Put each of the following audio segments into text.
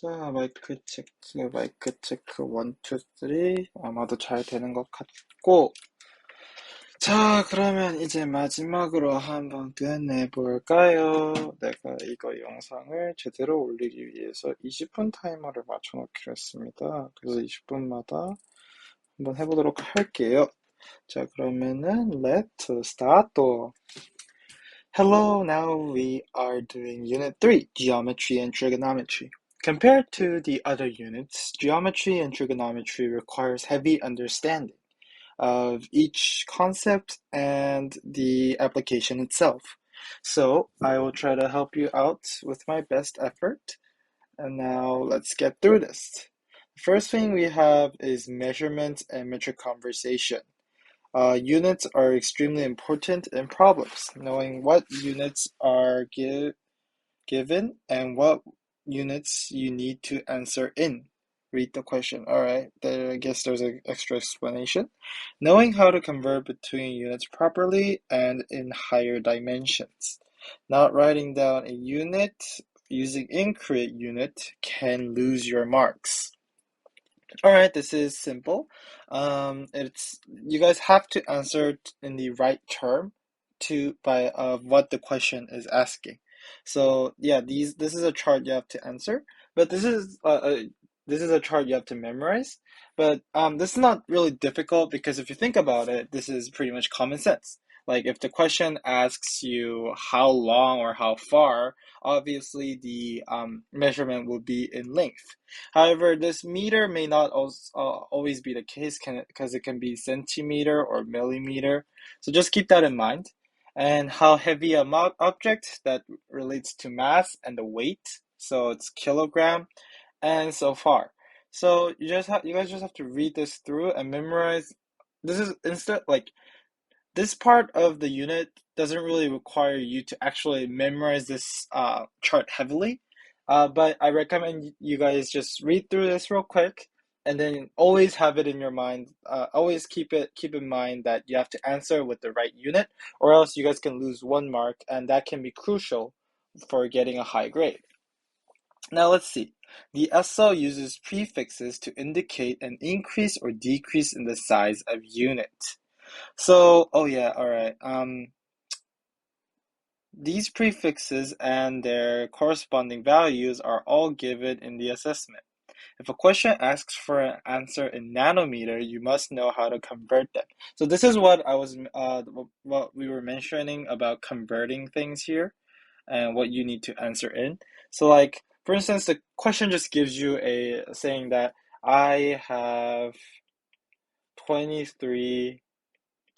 자, 마이크 체크, 1, 2, 3. 아마도 잘 되는 것 같고. 자, 그러면 이제 마지막으로 한번 끝내볼까요? 내가 이거 영상을 제대로 올리기 위해서 20분 타이머를 맞춰놓기로 했습니다. 그래서 20분마다 한번 해보도록 할게요. 자, 그러면은 let's start. Hello, now we are doing Unit 3, Geometry and Trigonometry. Compared to the other units, geometry and trigonometry requires heavy understanding of each concept and the application itself. So I will try to help you out with my best effort. And now let's get through this. The first thing we have is measurement and metric conversation. Units are extremely important in problems. Knowing what units are given and what units you need to answer in. Read the question. All right, I guess there's an extra explanation. Knowing how to convert between units properly and in higher dimensions. Not writing down a unit using increate unit can lose your marks. All right, this is simple. It's you guys have to answer in the right term by what the question is asking. So yeah, this is a chart you have to answer, but this is a chart you have to memorize. But this is not really difficult because if you think about it, this is pretty much common sense. Like if the question asks you how long or how far, obviously the measurement will be in length. However, this meter may not always be the case because it can be centimeter or millimeter. So just keep that in mind. And how heavy a object that relates to mass and the weight. So it's kilogram and so far. So you guys just have to read this through and memorize. This is instead like this part of the unit doesn't really require you to actually memorize this chart heavily, but I recommend you guys just read through this real quick and then always have it in your mind. Always keep in mind that you have to answer with the right unit, or else you guys can lose 1 mark, and that can be crucial for getting a high grade. Now let's see. The SL uses prefixes to indicate an increase or decrease in the size of unit. So, oh yeah, all right. These prefixes and their corresponding values are all given in the assessment. If a question asks for an answer in nanometer, you must know how to convert them. So this is what what we were mentioning about converting things here and what you need to answer in. So like, for instance, the question just gives you saying that I have 23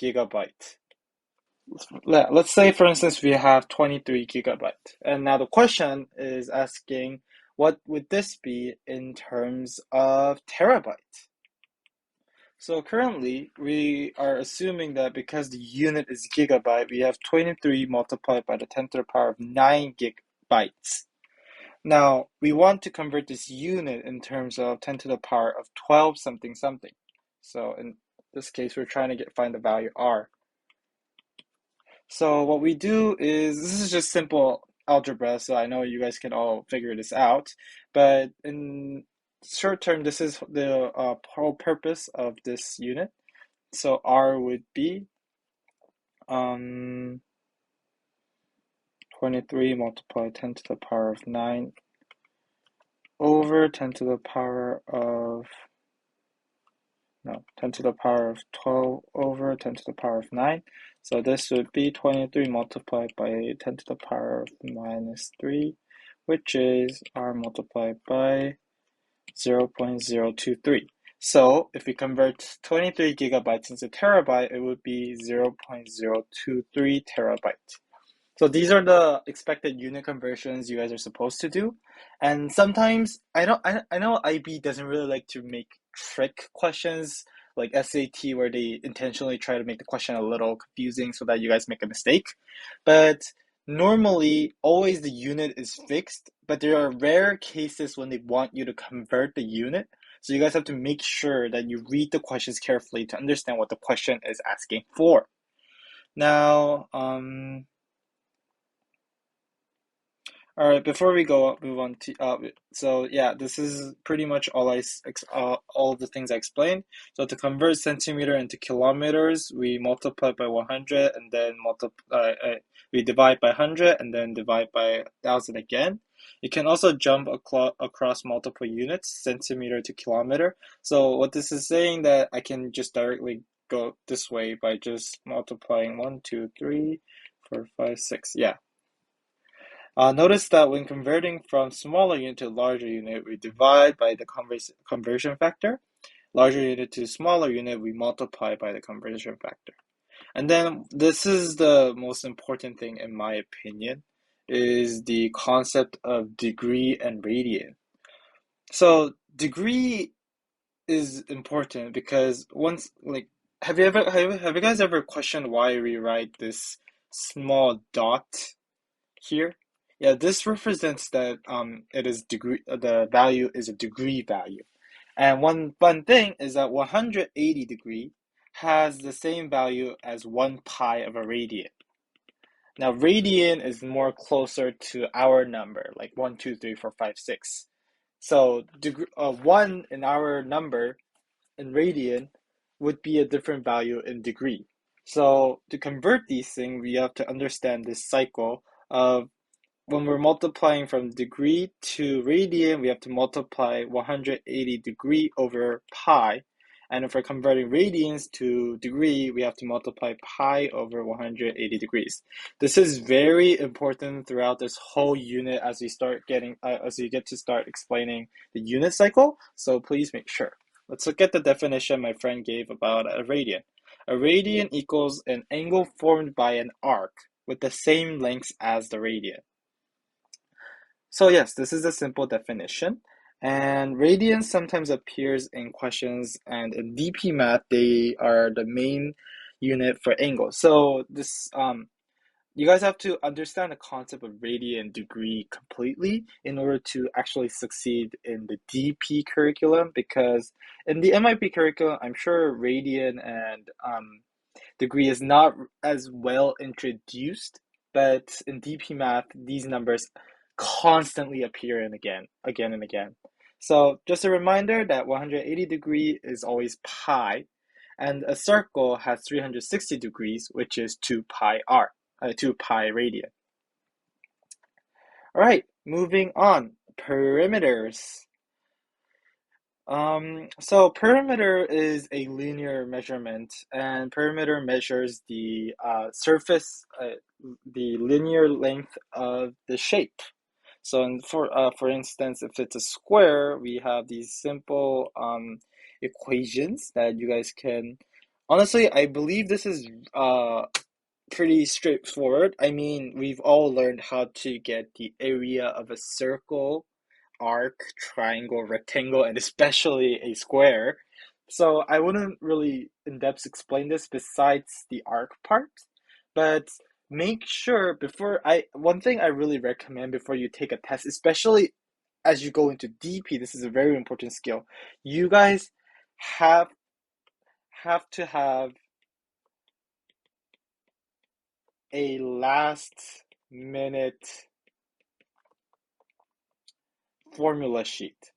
gigabytes. Let's say, for instance, we have 23 gigabyte. And now the question is asking, what would this be in terms of terabyte? So currently, we are assuming that because the unit is gigabyte, we have 23 multiplied by the 10 to the power of 9 gigabytes. Now, we want to convert this unit in terms of 10 to the power of 12 something something. So in this case, we're trying to find the value R. So what we do is, this is just simple algebra, so I know you guys can all figure this out, but in short term, this is the whole purpose of this unit. So R would be 23 multiplied 10 to the power of 9 over 10 to the power of 10 to the power of 12 over 10 to the power of 9. So this would be 23 multiplied by 10 to the power of minus 3, which is R multiplied by 0.023. So if we convert 23 gigabytes into terabyte, it would be 0.023 terabyte. So these are the expected unit conversions you guys are supposed to do. And sometimes I know IB doesn't really like to make trick questions like SAT where they intentionally try to make the question a little confusing so that you guys make a mistake. But normally always the unit is fixed, but there are rare cases when they want you to convert the unit. So you guys have to make sure that you read the questions carefully to understand what the question is asking for. Now, All right, before we go move on to so yeah, this is pretty much all of the things I explained. So to convert centimeter into kilometers, we multiply by 100 and then we divide by 100 and then divide by 1,000 again. You can also jump across multiple units, centimeter to kilometer. So what this is saying that I can just directly go this way by just multiplying 1, 2, 3, 4, 5, 6. Yeah. Notice that when converting from smaller unit to larger unit, we divide by the conversion factor. Larger unit to smaller unit, we multiply by the conversion factor. And then this is the most important thing in my opinion, is the concept of degree and radian. So degree is important because once like have you guys ever questioned why we write this small dot here? Yeah, this represents that it is degree the value is a degree value. And one fun thing is that 180 degree has the same value as 1 pi of a radian. Now radian is more closer to our number, like 1, 2, 3, 4, 5, 6. So 1 in our number in radian would be a different value in degree. So to convert these things, we have to understand this cycle of when we're multiplying from degree to radian, we have to multiply 180 degree over pi. And if we're converting radians to degree, we have to multiply pi over 180 degrees. This is very important throughout this whole unit as we get to start explaining the unit cycle. So please make sure. Let's look at the definition my friend gave about a radian. A radian equals an angle formed by an arc with the same length as the radian. So yes, this is a simple definition. And radians sometimes appears in questions, and in DP math, they are the main unit for angle. So you guys have to understand the concept of radian degree completely in order to actually succeed in the DP curriculum, because in the MIP curriculum, I'm sure radian and degree is not as well introduced, but in DP math, these numbers constantly appear again and again. So just a reminder that 180 degree is always pi, and a circle has 360 degrees, which is 2 pi 2 pi radian. All right, moving on, perimeters. So perimeter is a linear measurement, and perimeter measures the the linear length of the shape. So for instance, if it's a square, we have these simple equations that you guys can. Honestly, I believe this is pretty straightforward. I mean, we've all learned how to get the area of a circle, arc, triangle, rectangle, and especially a square. So I wouldn't really in-depth explain this besides the arc part, but make sure one thing I really recommend before you take a test, especially as you go into DP, this is a very important skill. You guys have to have a last minute formula sheet.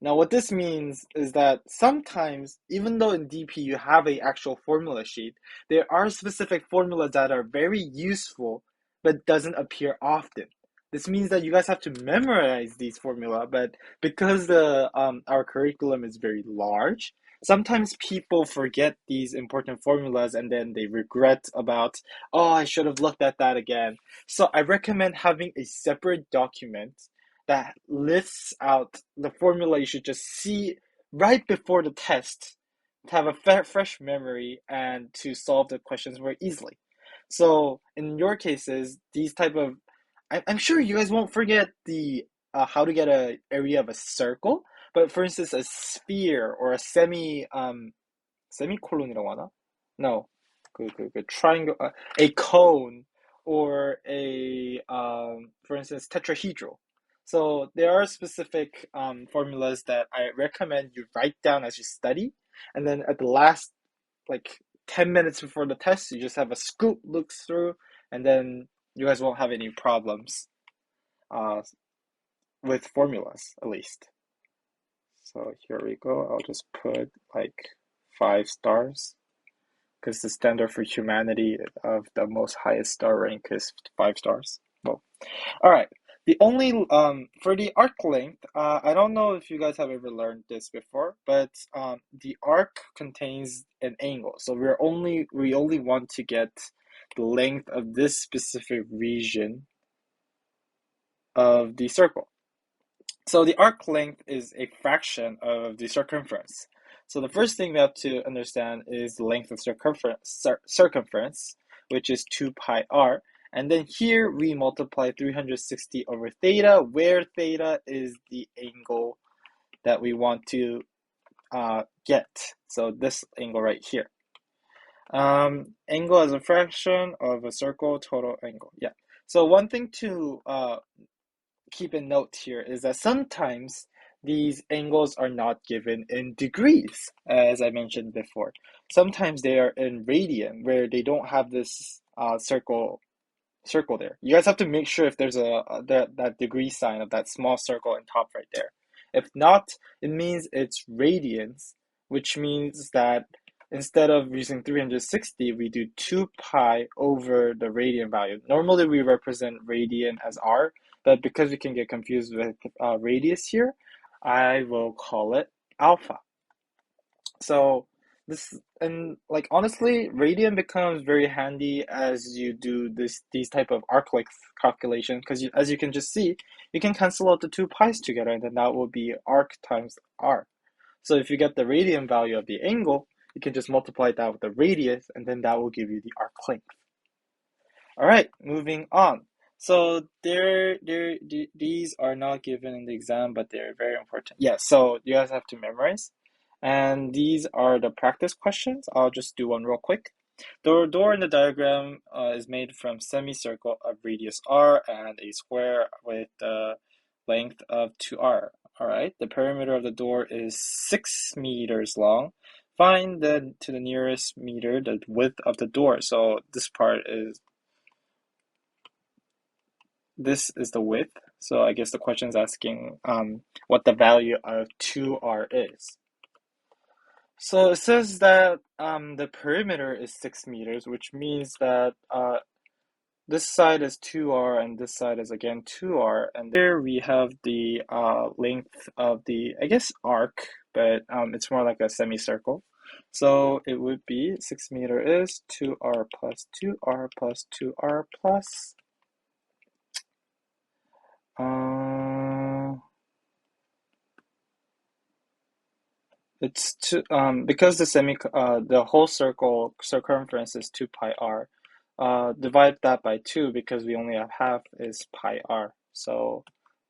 Now, what this means is that sometimes, even though in DP you have a actual formula sheet, there are specific formulas that are very useful but doesn't appear often. This means that you guys have to memorize these formula, but because the our curriculum is very large, sometimes people forget these important formulas and then they regret about, oh, I should have looked at that again. So I recommend having a separate document that lists out the formula you should just see right before the test to have a fresh memory and to solve the questions more easily. So in your cases, these type of, I'm sure you guys won't forget the how to get a area of a circle, but for instance, a sphere or a semicolon이라고 하나? No, 그 triangle, a cone or for instance, tetrahedral. So there are specific formulas that I recommend you write down as you study, and then at the last, like 10 minutes before the test, you just have a scoop look through, and then you guys won't have any problems. with formulas at least. So here we go. I'll just put like 5 stars because the standard for humanity of the most highest star rank is 5 stars. Well, all right. The only for the arc length, I don't know if you guys have ever learned this before, but the arc contains an angle. So we only want to get the length of this specific region of the circle. So the arc length is a fraction of the circumference. So the first thing we have to understand is the length of circumference, which is 2 pi r. And then here we multiply 360 over theta, where theta is the angle that we want to get. So this angle right here. Angle as a fraction of a circle, total angle. Yeah. So one thing to keep in note here is that sometimes these angles are not given in degrees, as I mentioned before. Sometimes they are in radian, where they don't have this circle there. You guys have to make sure if there's that degree sign of that small circle on top right there. If not, it means it's radians, which means that instead of using 360, we do 2 pi over the radian value. Normally we represent radian as r, but because we can get confused with radius here, I will call it alpha. So this, and like honestly, radian becomes very handy as you do these type of arc length calculation, because as you can just see, you can cancel out the 2 pi's together, and then that will be arc times r. So if you get the radian value of the angle, you can just multiply that with the radius, and then that will give you the arc length. All right, moving on. So these are not given in the exam, but they're very important. Yeah, so you guys have to memorize. And these are the practice questions. I'll just do one real quick. The door in the diagram is made from semicircle of radius r and a square with the length of 2r. All right, the perimeter of the door is 6 meters long. Find to the nearest meter the width of the door. So this is the width. So I guess the question is asking what the value of 2r is. So it says that the perimeter is 6 meters, which means that this side is 2r and this side is again 2r. And here we have the length of the, I guess, arc, but it's more like a semicircle. So it would be 6 meter is 2r plus 2r plus 2r plus it's two because the whole circle circumference is 2 pi r. Divide that by 2 because we only have half is pi r. So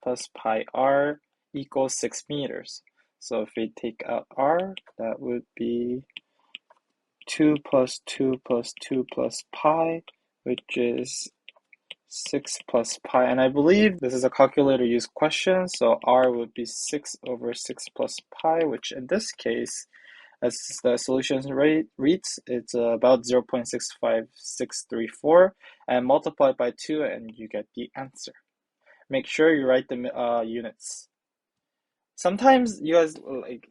plus pi r equals 6 meters. So if we take out r, that would be 2 plus 2 plus 2 plus pi, which is 6 plus pi, and I believe this is a calculator used question, so r would be 6 over 6 plus pi, which in this case, as the solution reads, it's about 0.65634, and multiply by 2 and you get the answer. Make sure you write the units. Sometimes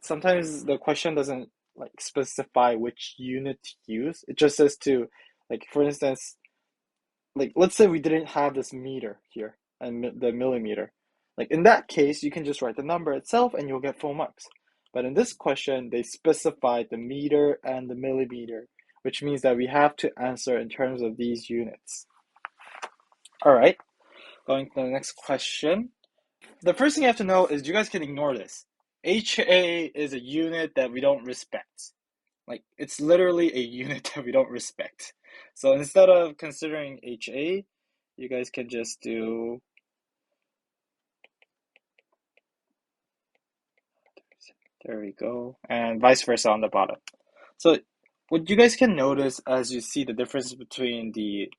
sometimes the question doesn't specify which unit to use. It just says to, for instance, let's say we didn't have this meter here and the millimeter. In that case, you can just write the number itself and you'll get full marks. But in this question, they specified the meter and the millimeter, which means that we have to answer in terms of these units. All right, going to the next question. The first thing you have to know is you guys can ignore this. HA is a unit that we don't respect. It's literally a unit that we don't respect. So instead of considering HA, you guys can just do, there we go, and vice versa on the bottom. So what you guys can notice as you see the difference between the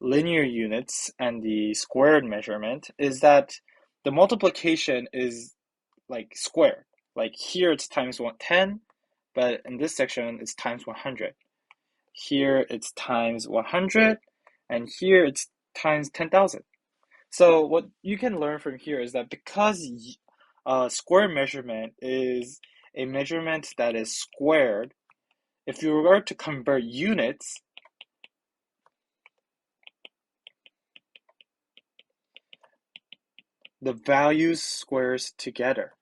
linear units and the squared measurement is that the multiplication is squared. Here it's times 110, but in this section it's times 100. Here it's times 100, and here it's times 10,000. So what you can learn from here is that because square measurement is a measurement that is squared, if you were to convert units, the values squares together.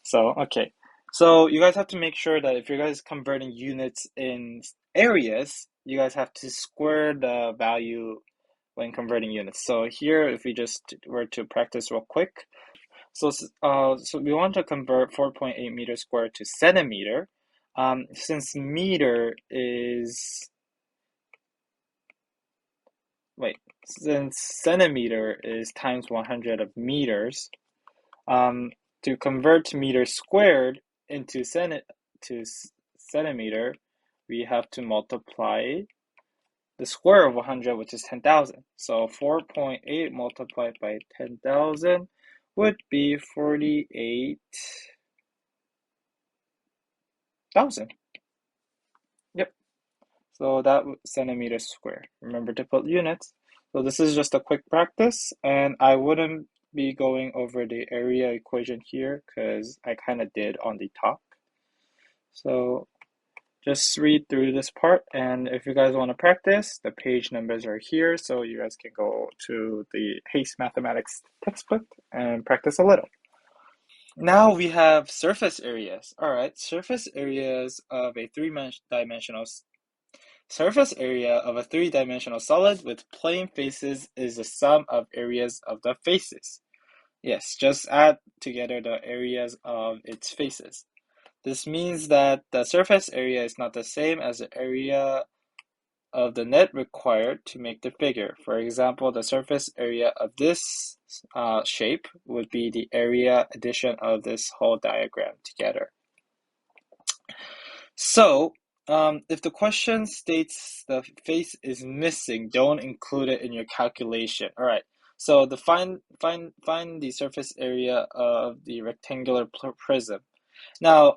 So, okay. So you guys have to make sure that if you guys converting units in areas, you guys have to square the value when converting units. So here, if we just were to practice real quick, so we want to convert 4.8 meters squared to centimeter. Since meter is, wait, since centimeter is times 100 of meters, um, to convert meter squared into centimeter, we have to multiply the square of 100, which is 10,000. So 4.8 multiplied by 10,000 would be 48,000. Yep. So that centimeter square. Remember to put units. So this is just a quick practice, and I wouldn't be going over the area equation here because I kind of did on the top. So just read through this part, and if you guys want to practice, the page numbers are here, so you guys can go to the Haese Mathematics textbook and practice a little. Now we have surface areas. All right, surface areas of a three-dimensional surface area of a three-dimensional solid with plane faces is the sum of areas of the faces. Yes, just add together the areas of its faces. This means that the surface area is not the same as the area of the net required to make the figure. For example, the surface area of this shape would be the area addition of this whole diagram together. So, if the question states the face is missing, don't include it in your calculation. All right. So find the surface area of the rectangular prism. Now,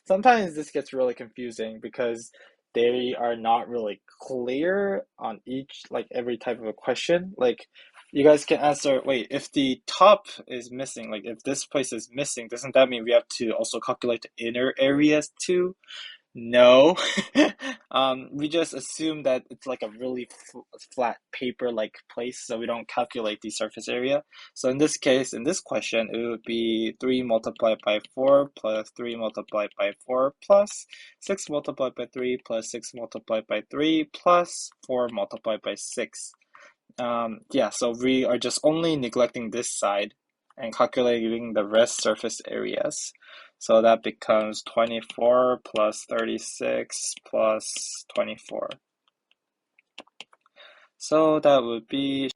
sometimes this gets really confusing because they are not really clear on each, like every type of a question. Like you guys can answer, wait, if the top is missing, like if this place is missing, doesn't that mean we have to also calculate the inner areas too? No. We just assume that it's like a really flat paper-like place, so we don't calculate the surface area. So in this case, in this question, it would be 3 multiplied by 4 plus 3 multiplied by 4 plus 6 multiplied by 3 plus 6 multiplied by 3 plus 4 multiplied by 6. Yeah, so we are just only neglecting this side and calculating the rest surface areas. So that becomes 24 plus 36 plus 24. So that would be,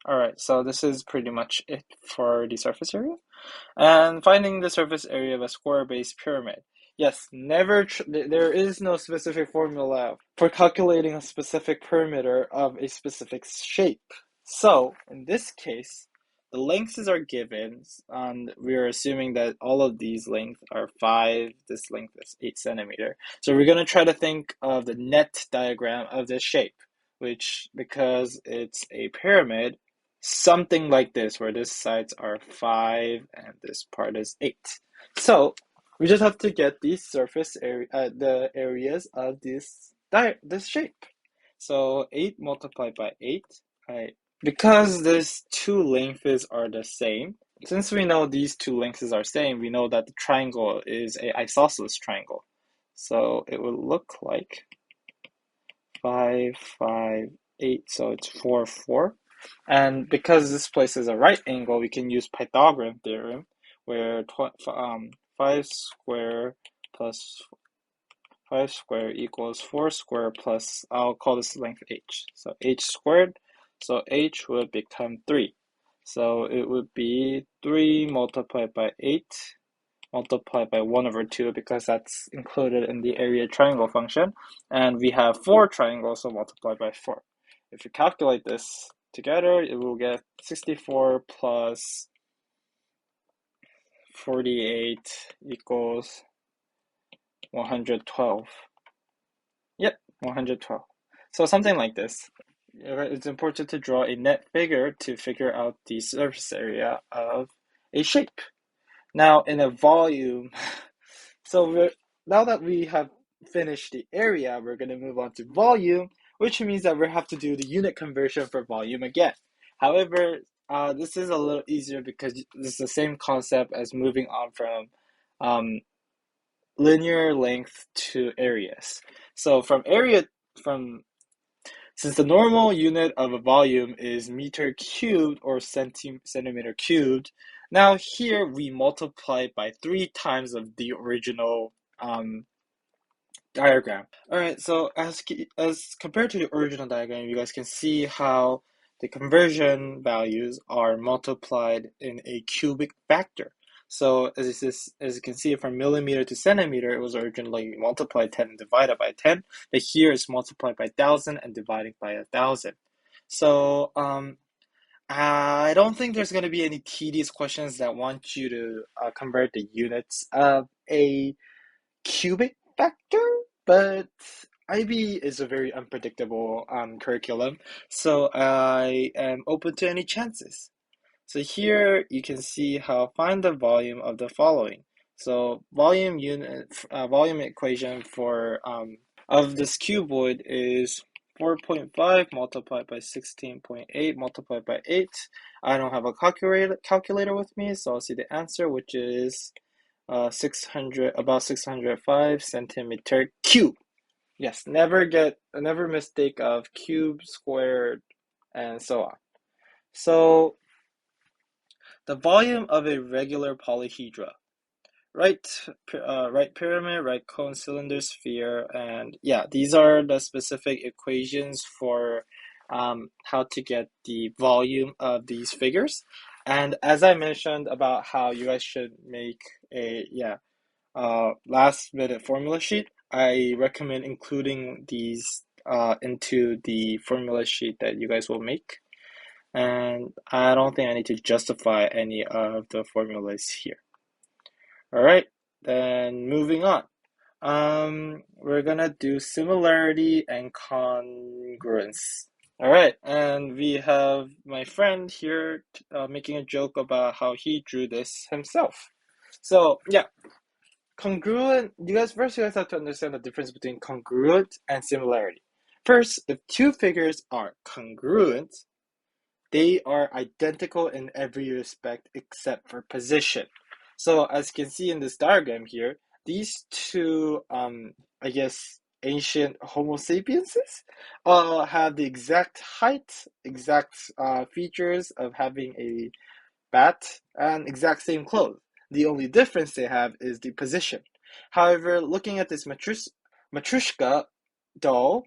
all right, so this is pretty much it for the surface area. And finding the surface area of a square-based pyramid. Yes, there is no specific formula for calculating a specific perimeter of a specific shape. So, in this case, the lengths are given, and we are assuming that all of these lengths are 5, this length is 8 centimeter. So we're going to try to think of the net diagram of this shape, which, because it's a pyramid, something like this, where this sides are 5 and this part is 8. So we just have to get these surface area, the areas of this shape. So 8 multiplied by 8, right? Because these two lengths are the same, since we know these two lengths are same, we know that the triangle is a isosceles triangle. So it would look like 5, 5, 8, so it's 4, 4. And because this place is a right angle, we can use Pythagorean theorem, where 5 square plus 5 square equals 4 square plus, I'll call this length h. So h squared, so h would become 3. So it would be 3 multiplied by 8 multiplied by 1 over 2 because that's included in the area triangle function. And we have 4 triangles, so multiplied by 4. If you calculate this together, it will get 64 plus 48 equals 112. Yep, 112. So something like this. it's important to draw a net figure to figure out the surface area of a shape. Now, in a volume, now that we have finished the area, we're going to move on to volume, which means that we have to do the unit conversion for volume again. However, this is a little easier because this is the same concept as moving on from um, linear length to areas. So from since the normal unit of a volume is meter cubed or centimeter cubed, now here we multiply by 3 times of the original diagram. All right, so as compared to the original diagram, you guys can see how the conversion values are multiplied in a cubic factor. So as you can see from millimeter to centimeter, it was originally multiplied 10 and divided by 10, but here it's multiplied by 1,000 and divided by 1,000. So I don't think there's going to be any tedious questions that want you to convert the units of a cubic factor, but IB is a very unpredictable curriculum, so I am open to any chances. So here you can see how find the volume of the following. So volume equation for of this cuboid is 4.5 multiplied by 16.8 multiplied by 8. I don't have a calculator with me, so I'll see the answer, which is 605 centimeter cube. Yes, never mistake of cube, squared, and so on. So the volume of a regular polyhedra, right pyramid, right cone, cylinder, sphere, and yeah, these are the specific equations for how to get the volume of these figures. And as I mentioned about how you guys should make a last minute formula sheet, I recommend including these into the formula sheet that you guys will make. And I don't think I need to justify any of the formulas here. All right, then moving on. We're gonna do similarity and congruence. All right, and we have my friend here making a joke about how he drew this himself. So yeah, congruent, you guys have to understand the difference between congruent and similarity. First, if two figures are congruent, they are identical in every respect except for position. So as you can see in this diagram here, these two, I guess, ancient Homo sapienses have the exact height, exact features of having a bat and exact same clothes. The only difference they have is the position. However, looking at this Matrushka doll,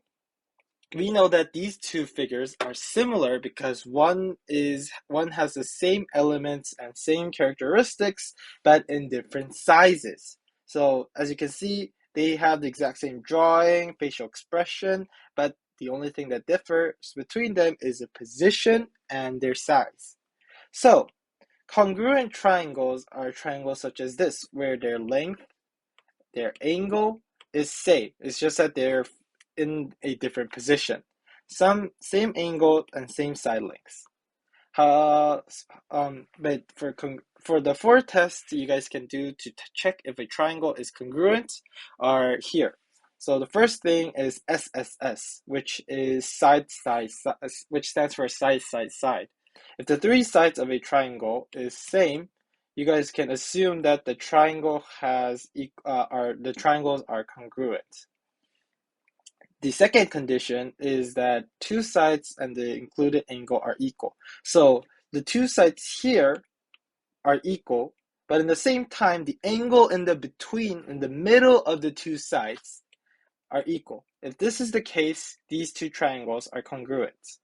we know that these two figures are similar because one has the same elements and same characteristics, but in different sizes. So as you can see, they have the exact same drawing, facial expression, but the only thing that differs between them is the position and their size. So congruent triangles are triangles such as this, where their length, their angle is same. It's just that they're in a different position. Same angle and same side lengths. But for the four tests you guys can do to check if a triangle is congruent are here. So the first thing is SSS, which is which stands for side, side, side. If the three sides of a triangle is same, you guys can assume that the triangles are congruent. The second condition is that two sides and the included angle are equal. So the two sides here are equal, but in the same time, the angle in the middle of the two sides are equal. If this is the case, these two triangles are congruent.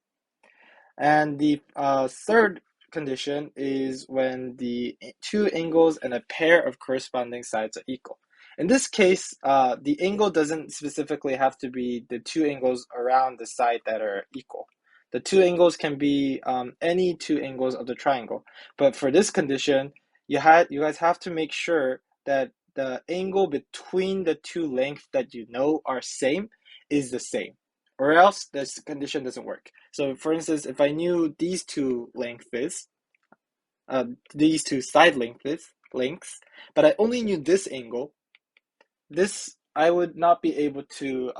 And the third condition is when the two angles and a pair of corresponding sides are equal. In this case, the angle doesn't specifically have to be the two angles around the side that are equal. The two angles can be any two angles of the triangle. But for this condition, you guys have to make sure that the angle between the two lengths that you know are same is the same, or else this condition doesn't work. So for instance, if I knew these two these two side lengths, but I only knew this angle, this I would not be able to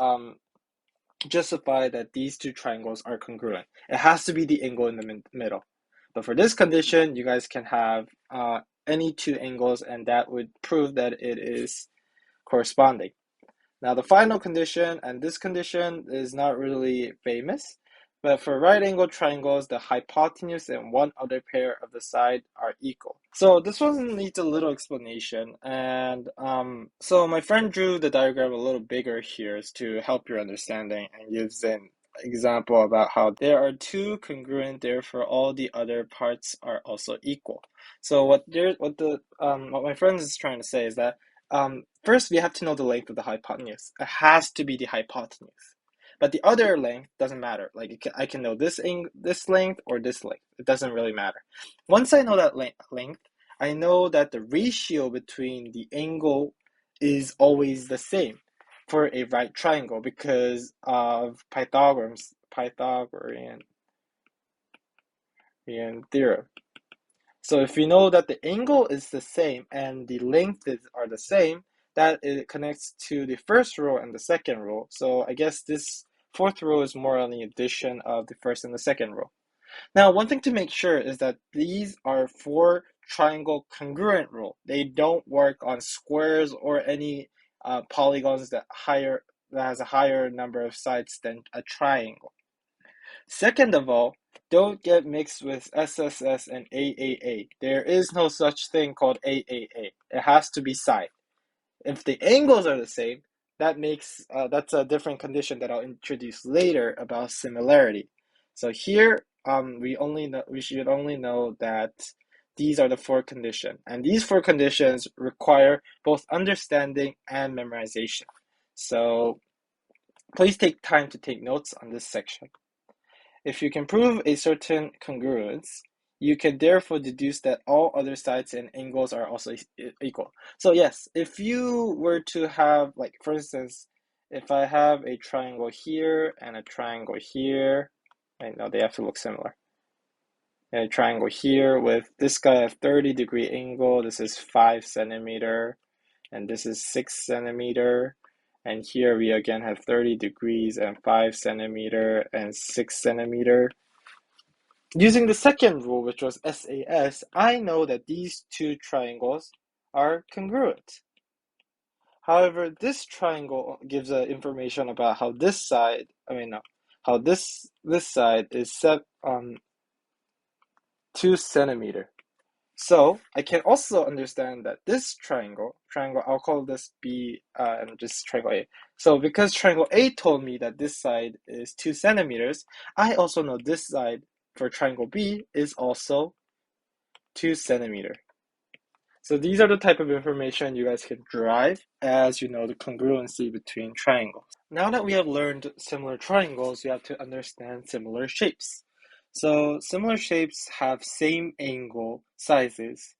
justify that these two triangles are congruent. It has to be the angle in the middle. But for this condition, you guys can have any two angles, and that would prove that it is corresponding. Now, the final condition, and this condition is not really famous, but for right angle triangles, the hypotenuse and one other pair of the side are equal. So this one needs a little explanation, and so my friend drew the diagram a little bigger here to help your understanding, and gives an example about how there are two congruent, therefore all the other parts are also equal. So what my friend is trying to say is that first, we have to know the length of the hypotenuse. It has to be the hypotenuse. But the other length doesn't matter. Like I can know this length or this length. It doesn't really matter. Once I know that length, I know that the ratio between the angle is always the same for a right triangle because of Pythagorean theorem. So if we know that the angle is the same and the lengths are the same, that it connects to the first row and the second row. So I guess this fourth row is more on the addition of the first and the second row. Now, one thing to make sure is that these are for triangle congruent rule. They don't work on squares or any polygons that has a higher number of sides than a triangle. Second of all, don't get mixed with SSS and AAA. There is no such thing called AAA. It has to be side. If the angles are the same, that's a different condition that I'll introduce later about similarity. So here, we should only know that these are the four conditions, and these four conditions require both understanding and memorization. So please take time to take notes on this section. If you can prove a certain congruence, you can therefore deduce that all other sides and angles are also equal. So yes, if you were to have, like, for instance, if I have a triangle here and a triangle here, I know they have to look similar. And a triangle here with this guy a 30-degree angle, this is 5 centimeter, and this is 6 centimeter. And here we again have 30 degrees and 5 centimeter and 6 centimeter. Using the second rule, which was SAS, I know that these two triangles are congruent. However, this triangle gives information about how this side, how this side is set on 2 centimeter. So I can also understand that this triangle, I'll call this B and just triangle A. So because triangle A told me that this side is 2 centimeters, I also know this side for triangle B is also 2 centimeter. So these are the type of information you guys can derive as you know the congruency between triangles. Now that we have learned similar triangles, you have to understand similar shapes. So similar shapes have same angle sizes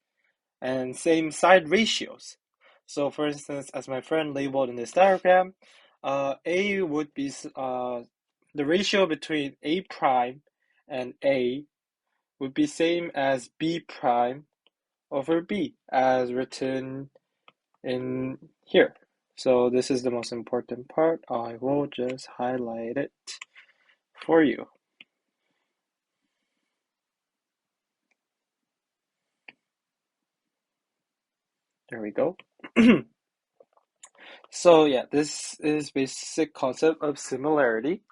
and same side ratios. So for instance, as my friend labeled in this diagram, A would be the ratio between A prime and A would be same as B prime over B as written in here. So this is the most important part. I will just highlight it for you. There we go. So yeah, this is basic concept of similarity.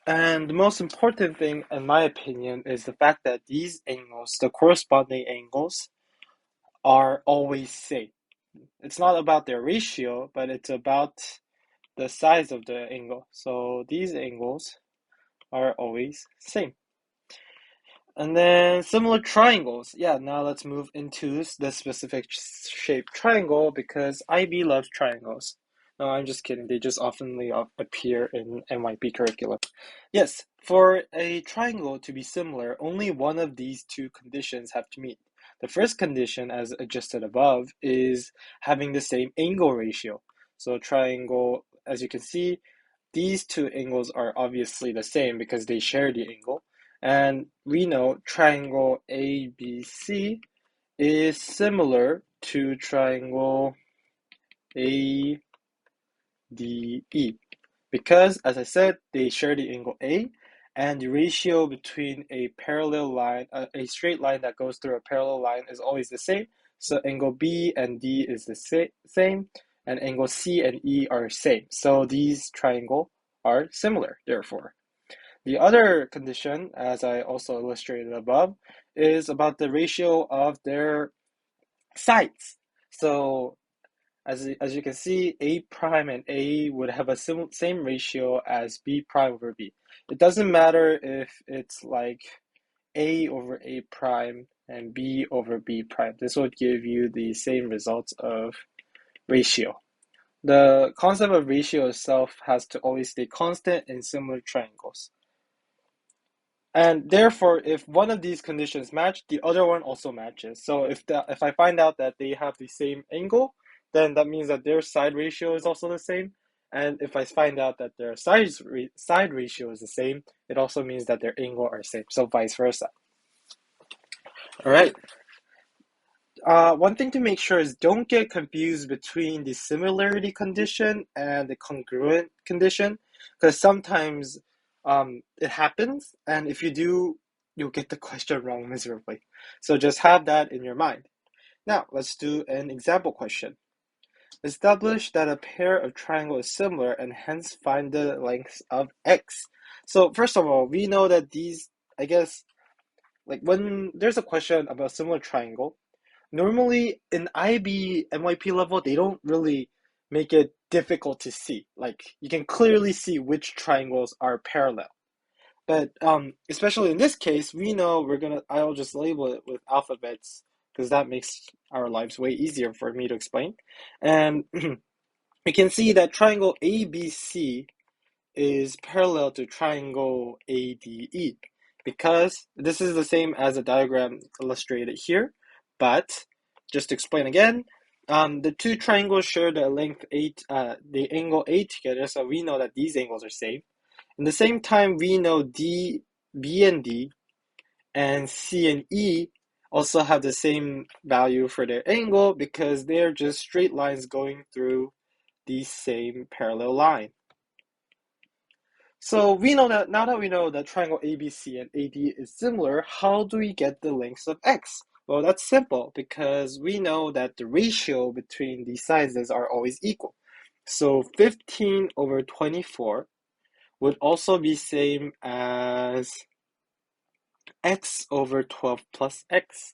And the most important thing, in my opinion, is the fact that these angles, the corresponding angles, are always same. It's not about their ratio, but it's about the size of the angle. So these angles are always same. And then similar triangles. Yeah, now let's move into the specific shape triangle because IB loves triangles. No, I'm just kidding. They just oftenly appear in MYP curriculum. Yes, for a triangle to be similar, only one of these two conditions have to meet. The first condition, as adjusted above, is having the same angle ratio. So triangle, as you can see, these two angles are obviously the same because they share the angle. And we know triangle ABC is similar to triangle ADE because, as I said, they share the angle A, and the ratio between a parallel line, a straight line that goes through a parallel line is always the same. So angle B and D is the same, and angle C and E are same. So these triangles are similar, therefore. The other condition, as I also illustrated above, is about the ratio of their sides. So as you can see, A prime and A would have a same ratio as B prime over B. It doesn't matter if it's like A over A prime and B over B prime. This would give you the same results of ratio. The concept of ratio itself has to always stay constant in similar triangles. And therefore, if one of these conditions match, the other one also matches. So if I find out that they have the same angle, then that means that their side ratio is also the same. And if I find out that their side ratio is the same, it also means that their angle are same. So vice versa. All right. One thing to make sure is don't get confused between the similarity condition and the congruent condition, because sometimes it happens, and if you do, you'll get the question wrong miserably. So just have that in your mind. Now, let's do an example question. Establish that a pair of triangles is similar and hence find the lengths of x. So first of all, we know that these, I guess, like when there's a question about similar triangle, normally in IB MYP level, they don't really make it difficult to see. Like you can clearly see which triangles are parallel. But especially in this case, we know I'll just label it with alphabets because that makes our lives way easier for me to explain. And we can see that triangle ABC is parallel to triangle ADE because this is the same as the diagram illustrated here, but just to explain again, the two triangles share the length 8, the angle A together, so we know that these angles are same. In the same time, we know B and D and C and E also have the same value for their angle because they're just straight lines going through the same parallel line. So we know that now that we know that triangle ABC and AD is similar, how do we get the lengths of x? Well, that's simple because we know that the ratio between these sizes are always equal. So 15 over 24 would also be same as x over 12 plus x.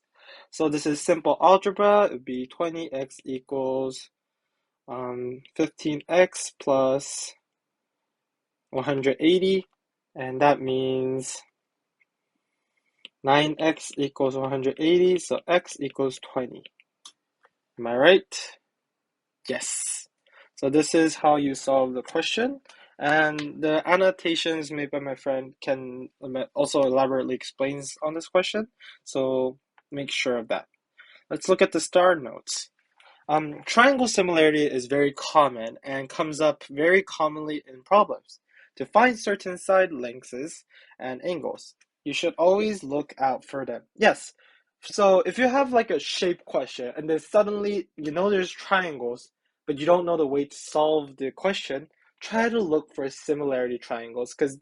So this is simple algebra. It would be 20x equals 15x plus 180, and that means 9x equals 180, so x equals 20. Am I right? Yes. So this is how you solve the question, and the annotations made by my friend can also elaborately explains on this question, so make sure of that. Let's look at the star notes. Triangle similarity is very common and comes up very commonly in problems. To find certain side lengths and angles, you should always look out for them. Yes, so if you have like a shape question and then suddenly you know there's triangles, but you don't know the way to solve the question, try to look for similarity triangles because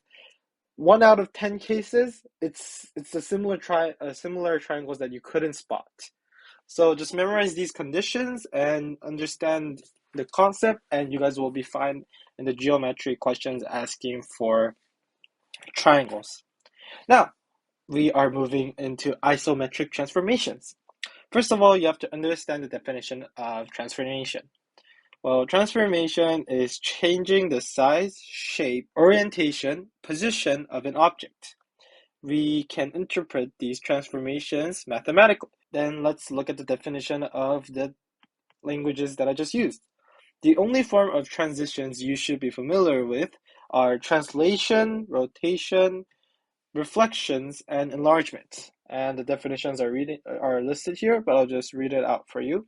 1 out of 10 cases, it's a similar triangles that you couldn't spot. So just memorize these conditions and understand the concept, and you guys will be fine in the geometry questions asking for triangles. Now, we are moving into isometric transformations. First of all, you have to understand the definition of transformation. Well, transformation is changing the size, shape, orientation, position of an object. We can interpret these transformations mathematically. Then let's look at the definition of the languages that I just used. The only form of transitions you should be familiar with are translation, rotation, reflections, and enlargement. And the definitions are listed here, but I'll just read it out for you.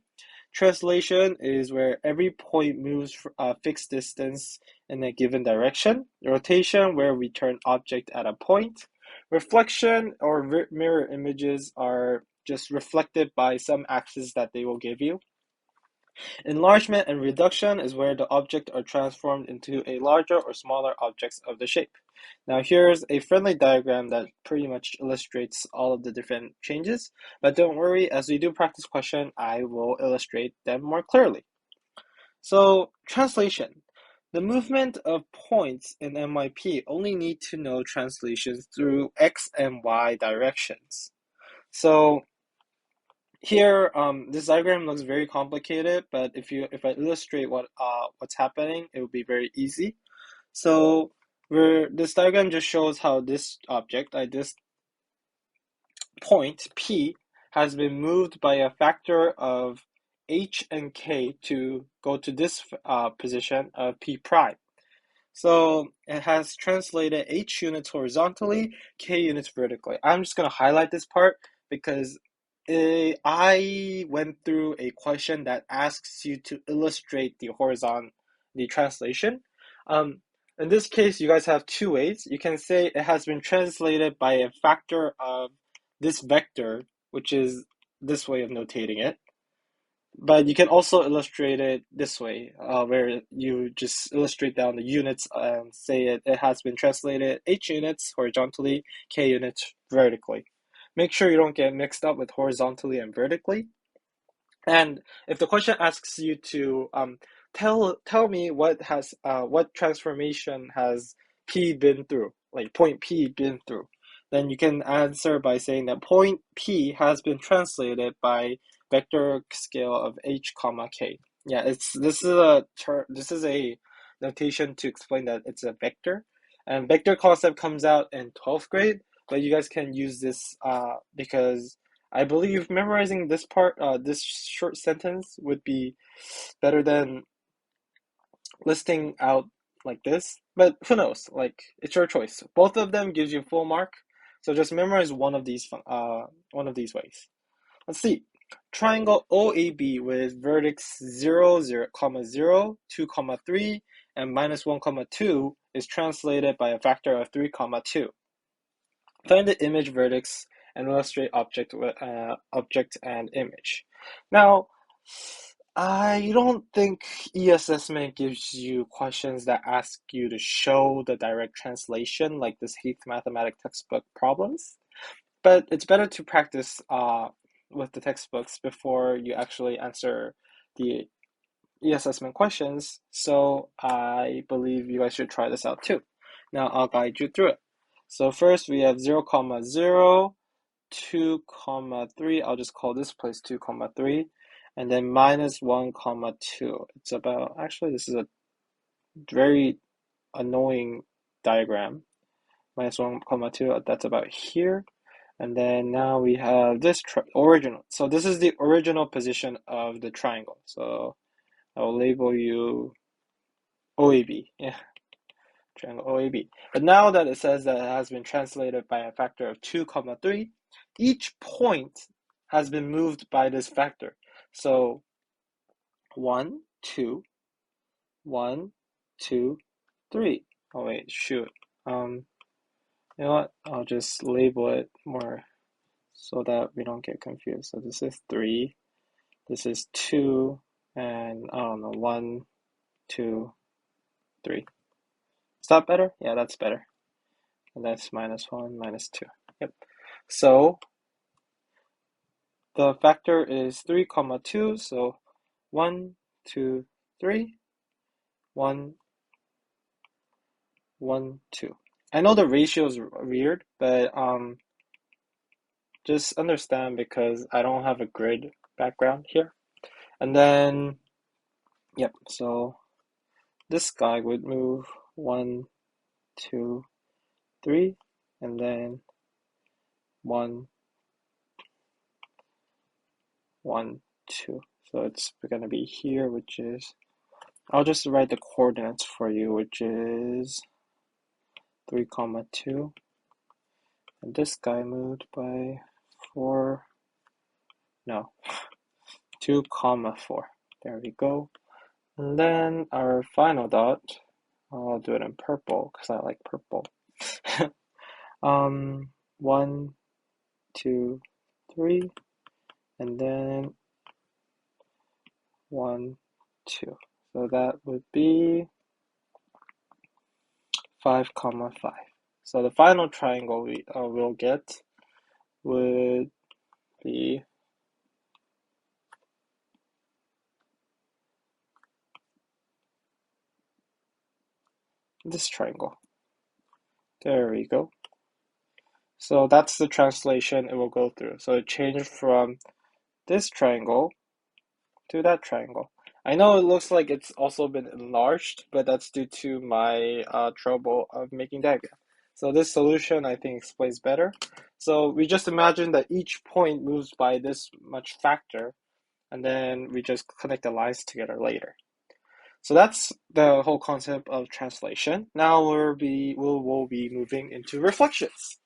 Translation is where every point moves a fixed distance in a given direction. Rotation, where we turn object at a point. Reflection or mirror images are just reflected by some axis that they will give you. Enlargement and reduction is where the objects are transformed into a larger or smaller objects of the shape. Now here's a friendly diagram that pretty much illustrates all of the different changes, but don't worry, as we do practice question, I will illustrate them more clearly. So translation. The movement of points in MYP only need to know translations through X and Y directions. So here, this diagram looks very complicated, but if I illustrate what's happening, it will be very easy. So this diagram just shows how this object, this point P, has been moved by a factor of H and K to go to this position of P prime. So it has translated H units horizontally, K units vertically. I'm just going to highlight this part because I went through a question that asks you to illustrate the translation. In this case, you guys have two ways. You can say it has been translated by a factor of this vector, which is this way of notating it. But you can also illustrate it this way, where you just illustrate down the units and say it has been translated H units horizontally, K units vertically. Make sure you don't get mixed up with horizontally and vertically. And if the question asks you to tell me what transformation has P been through, like point P been through, then you can answer by saying that point P has been translated by vector scale of H comma K. Yeah, this is a notation to explain that it's a vector, and vector concept comes out in 12th grade, but you guys can use this because I believe memorizing this part, this short sentence would be better than listing out like this. But who knows? Like, it's your choice. Both of them gives you full mark, so just memorize one of these ways. Let's see. Triangle OAB with vertex 0, 0, 0, 2, 3, and -1, 2 is translated by a factor of 3, 2. Find the image vertex and illustrate object and image. Now, I don't think eAssessment gives you questions that ask you to show the direct translation like this Haese Mathematics textbook problems, but it's better to practice with the textbooks before you actually answer the eAssessment questions, so I believe you guys should try this out too. Now I'll guide you through it. So first we have 0, 0, 2, 3. I'll just call this place 2, 3, and then -1, 2. It's about, actually this is a very annoying diagram. -1, 2, that's about here. And then now we have this original. So this is the original position of the triangle. So I'll label you OAB. Yeah, triangle OAB. But now that it says that it has been translated by a factor of 2, 3, each point has been moved by this factor. So 1, 2, 1, 2, 3. Oh wait, shoot. You know what? I'll just label it more so that we don't get confused. So this is 3, this is 2, and I don't know, 1, 2, 3. Is that better? Yeah, that's better. And that's -1, -2. Yep. So the factor is 3, 2. So 1, 2, 3, 1, 1, 2. I know the ratio is weird, but just understand because I don't have a grid background here. And then, yep, so this guy would move 1, 2, 3, and then 1, 1, 2. So it's going to be here, which is, I'll just write the coordinates for you, which is 3, 2. And this guy moved by 4, no, 2, 4. There we go. And then our final dot, I'll do it in purple because I like purple. 1, 2, 3, and then 1, 2. So that would be 5, 5. So the final triangle we'll get would be this triangle. There we go. So that's the translation it will go through. So it changed from this triangle to that triangle. I know it looks like it's also been enlarged, but that's due to my trouble of making diagram. So this solution, I think, explains better. So we just imagine that each point moves by this much factor, and then we just connect the lines together later. So that's the whole concept of translation. Now we'll be moving into reflections.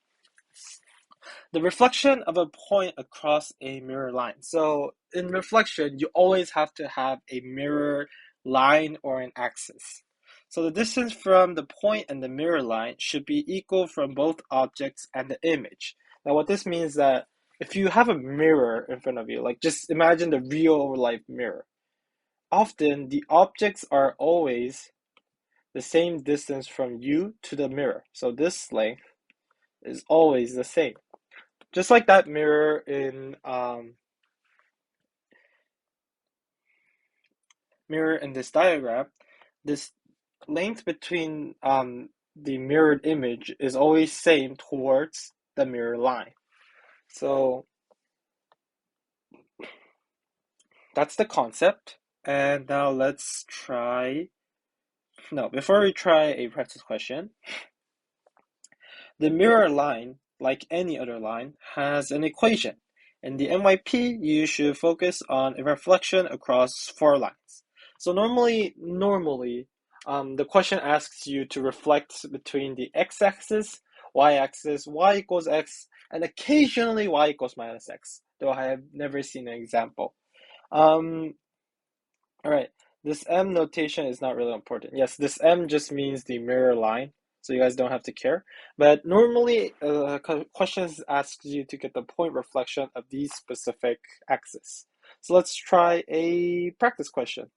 The reflection of a point across a mirror line. So in reflection, you always have to have a mirror line or an axis. So the distance from the point and the mirror line should be equal from both objects and the image. Now what this means is that if you have a mirror in front of you, like just imagine the real life mirror, often the objects are always the same distance from you to the mirror. So this length is always the same. Just like that mirror in this diagram, this length between the mirrored image is always same towards the mirror line. So that's the concept. And now let's try, no, before we try a practice question, the mirror line, like any other line, has an equation. In the MYP, you should focus on a reflection across 4 lines. So normally, the question asks you to reflect between the x-axis, y-axis, y equals x, and occasionally y equals minus x, though I have never seen an example. All right, this M notation is not really important. Yes, this M just means the mirror line, so you guys don't have to care. But normally, questions asks you to get the point reflection of these specific axes. So let's try a practice question.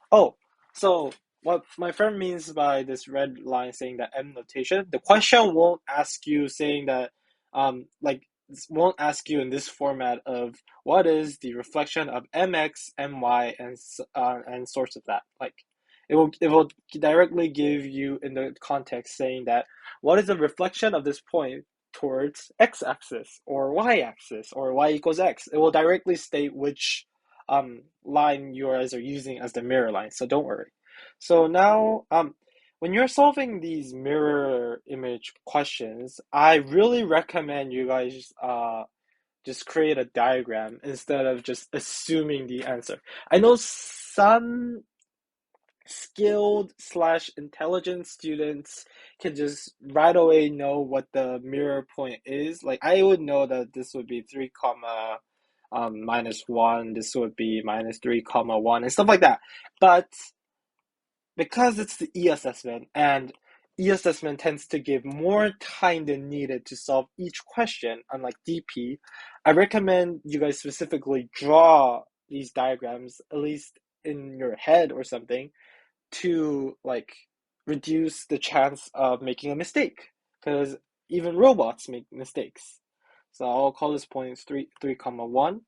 Oh, so what my friend means by this red line saying that M notation, the question won't ask you saying that, won't ask you in this format of what is the reflection of mx, my, and source of that. Like, it will directly give you in the context saying that what is the reflection of this point towards x-axis or y-axis or y equals x. It will directly state which line you guys are using as the mirror line, so don't worry. So now, when you're solving these mirror image questions, I really recommend you guys just create a diagram instead of just assuming the answer. I know some skilled / intelligent students can just right away know what the mirror point is. Like I would know that this would be 3 comma -1, this would be -3 comma 1 and stuff like that. But because it's the eAssessment and eAssessment tends to give more time than needed to solve each question, unlike DP, I recommend you guys specifically draw these diagrams, at least in your head or something, to like reduce the chance of making a mistake, because even robots make mistakes. So I'll call this point 3 comma 1,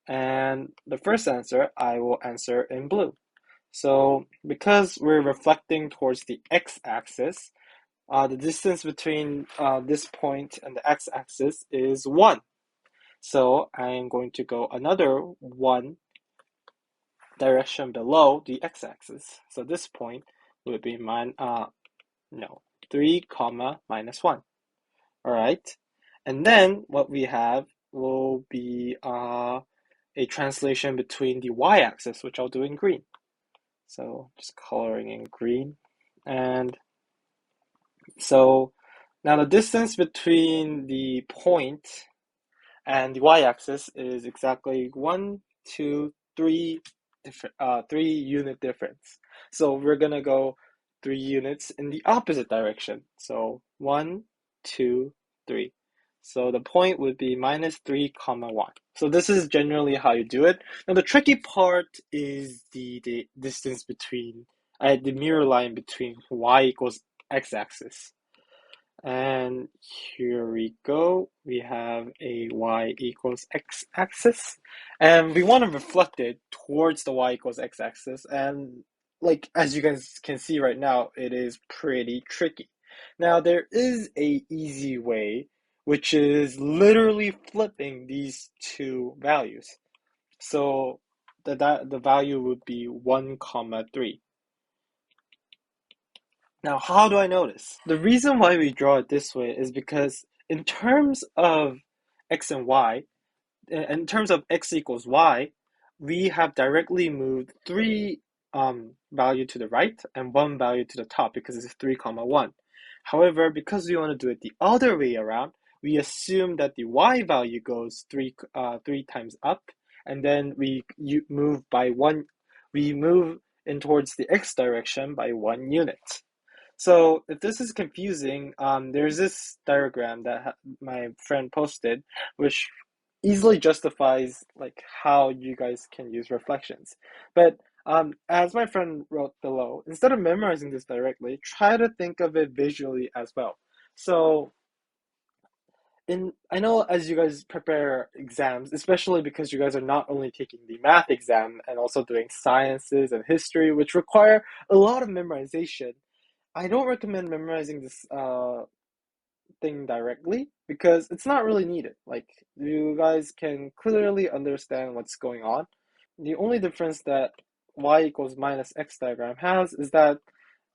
and the first answer I will answer in blue. So because we're reflecting towards the x-axis, the distance between this point and the x-axis is 1. So I am going to go another 1 direction below the x-axis. So this point would be 3 comma -1. All right. And then what we have will be a translation between the y-axis, which I'll do in green. So just coloring in green. And so now the distance between the point and the y-axis is exactly 1, 2, three unit difference. So we're gonna go 3 units in the opposite direction. So 1, 2, 3. So the point would be -3, comma 1. So this is generally how you do it. Now the tricky part is the distance between the mirror line between y equals x-axis. And here we go. We have a y equals x-axis, and we want to reflect it towards the y equals x-axis. And like as you guys can see right now, it is pretty tricky. Now there is a easy way, which is literally flipping these two values. So the value would be 1, comma 3. Now, how do I know this? The reason why we draw it this way is because in terms of x and y, in terms of x equals y, we have directly moved three value to the right and one value to the top because it's 3, comma 1. However, because we want to do it the other way around, we assume that the y value goes three times up, and then you move by one. We move in towards the x direction by 1 unit. So if this is confusing, there's this diagram that my friend posted, which easily justifies like how you guys can use reflections. But as my friend wrote below, instead of memorizing this directly, try to think of it visually as well. So I know as you guys prepare exams, especially because you guys are not only taking the math exam and also doing sciences and history, which require a lot of memorization. I don't recommend memorizing this thing directly because it's not really needed. Like you guys can clearly understand what's going on. The only difference that y equals minus x diagram has is that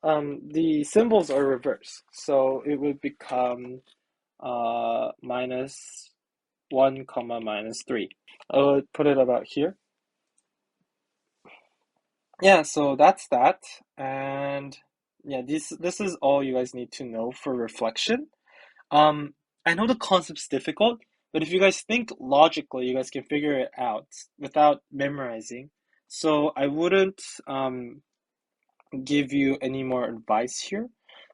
the symbols are reversed. So it would become minus 1, comma minus 3. I'll put it about here. Yeah, so that's that. And yeah, this is all you guys need to know for reflection. Um, I know the concept's difficult, but if you guys think logically, you guys can figure it out without memorizing. So I wouldn't give you any more advice here.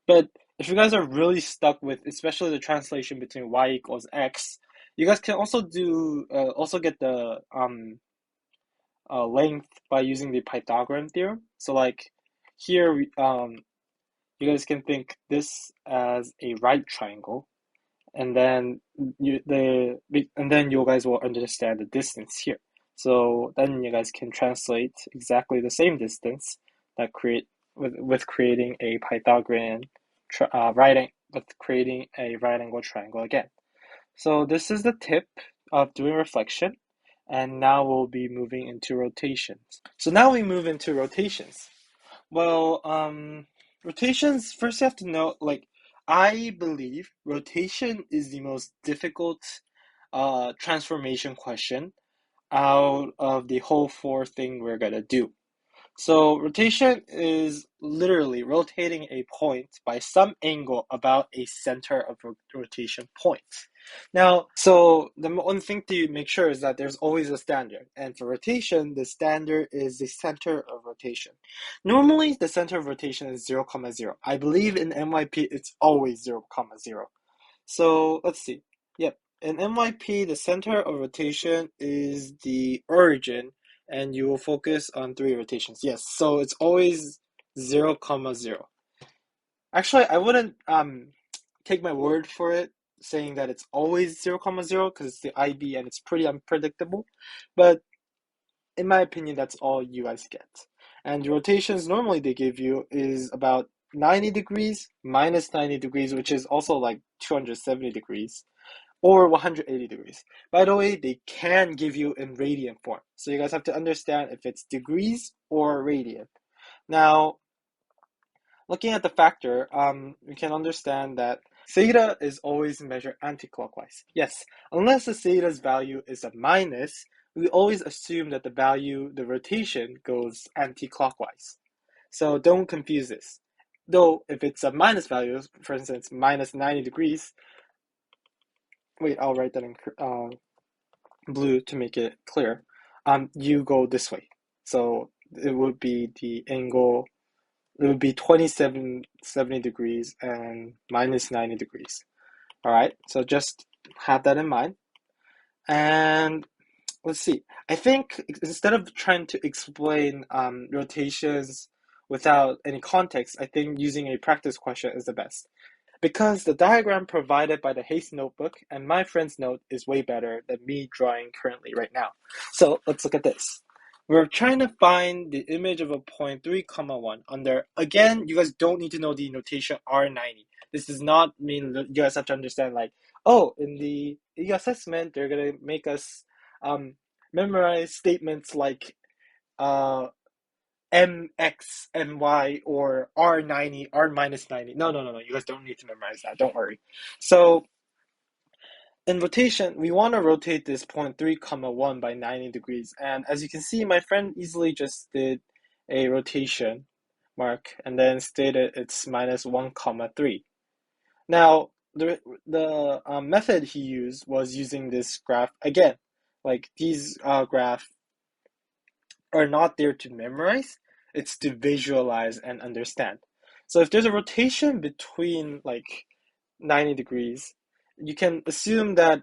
But if you guys are really stuck with, especially the translation between y equals x, you guys can also also get the length by using the Pythagorean theorem. So like here, you guys can think this as a right triangle, and then you guys will understand the distance here. So then you guys can translate exactly the same distance that with creating a Pythagorean with creating a right angle triangle again. So this is the tip of doing reflection, and now we'll be moving into rotations. So now we move into rotations. Well, rotations, first you have to know, like, I believe rotation is the most difficult transformation question out of the whole four thing we're gonna do. So rotation is literally rotating a point by some angle about a center of rotation point. Now, so the one thing to make sure is that there's always a standard. And for rotation, the standard is the center of rotation. Normally, the center of rotation is 0, 0. I believe in MYP, it's always 0, 0. So let's see. Yep. In MYP, the center of rotation is the origin, and you will focus on 3 rotations. Yes, so it's always 0, 0. Actually, I wouldn't take my word for it saying that it's always 0, 0 because it's the IB and it's pretty unpredictable. But in my opinion, that's all you guys get. And the rotations normally they give you is about 90 degrees minus 90 degrees, which is also like 270 degrees, or 180 degrees. By the way, they can give you in radian form. So you guys have to understand if it's degrees or radian. Now, looking at the factor, we can understand that theta is always measured anti-clockwise. Yes, unless the theta's value is a minus, we always assume that the rotation goes anti-clockwise. So don't confuse this. Though if it's a minus value, for instance, minus 90 degrees, wait, I'll write that in blue to make it clear. you go this way. So it would be the angle, it would be 2770 degrees and minus 90 degrees. All right, so just have that in mind. And let's see. I think instead of trying to explain rotations without any context, I think using a practice question is the best. Because the diagram provided by the Haese notebook and my friend's note is way better than me drawing currently right now. So let's look at this. We're trying to find the image of a point 3, comma 1 under, again, you guys don't need to know the notation R90. This does not mean that you guys have to understand like, oh, in the eAssessment, they're going to make us memorize statements like MX, MY, or R90, R minus 90. No. You guys don't need to memorize that. Don't worry. So in rotation, we want to rotate this point 3, comma 1 by 90 degrees. And as you can see, my friend easily just did a rotation mark and then stated it's minus 1, comma 3. Now, the method he used was using this graph again. Like these graphs are not there to memorize, it's to visualize and understand. So if there's a rotation between like 90 degrees, you can assume that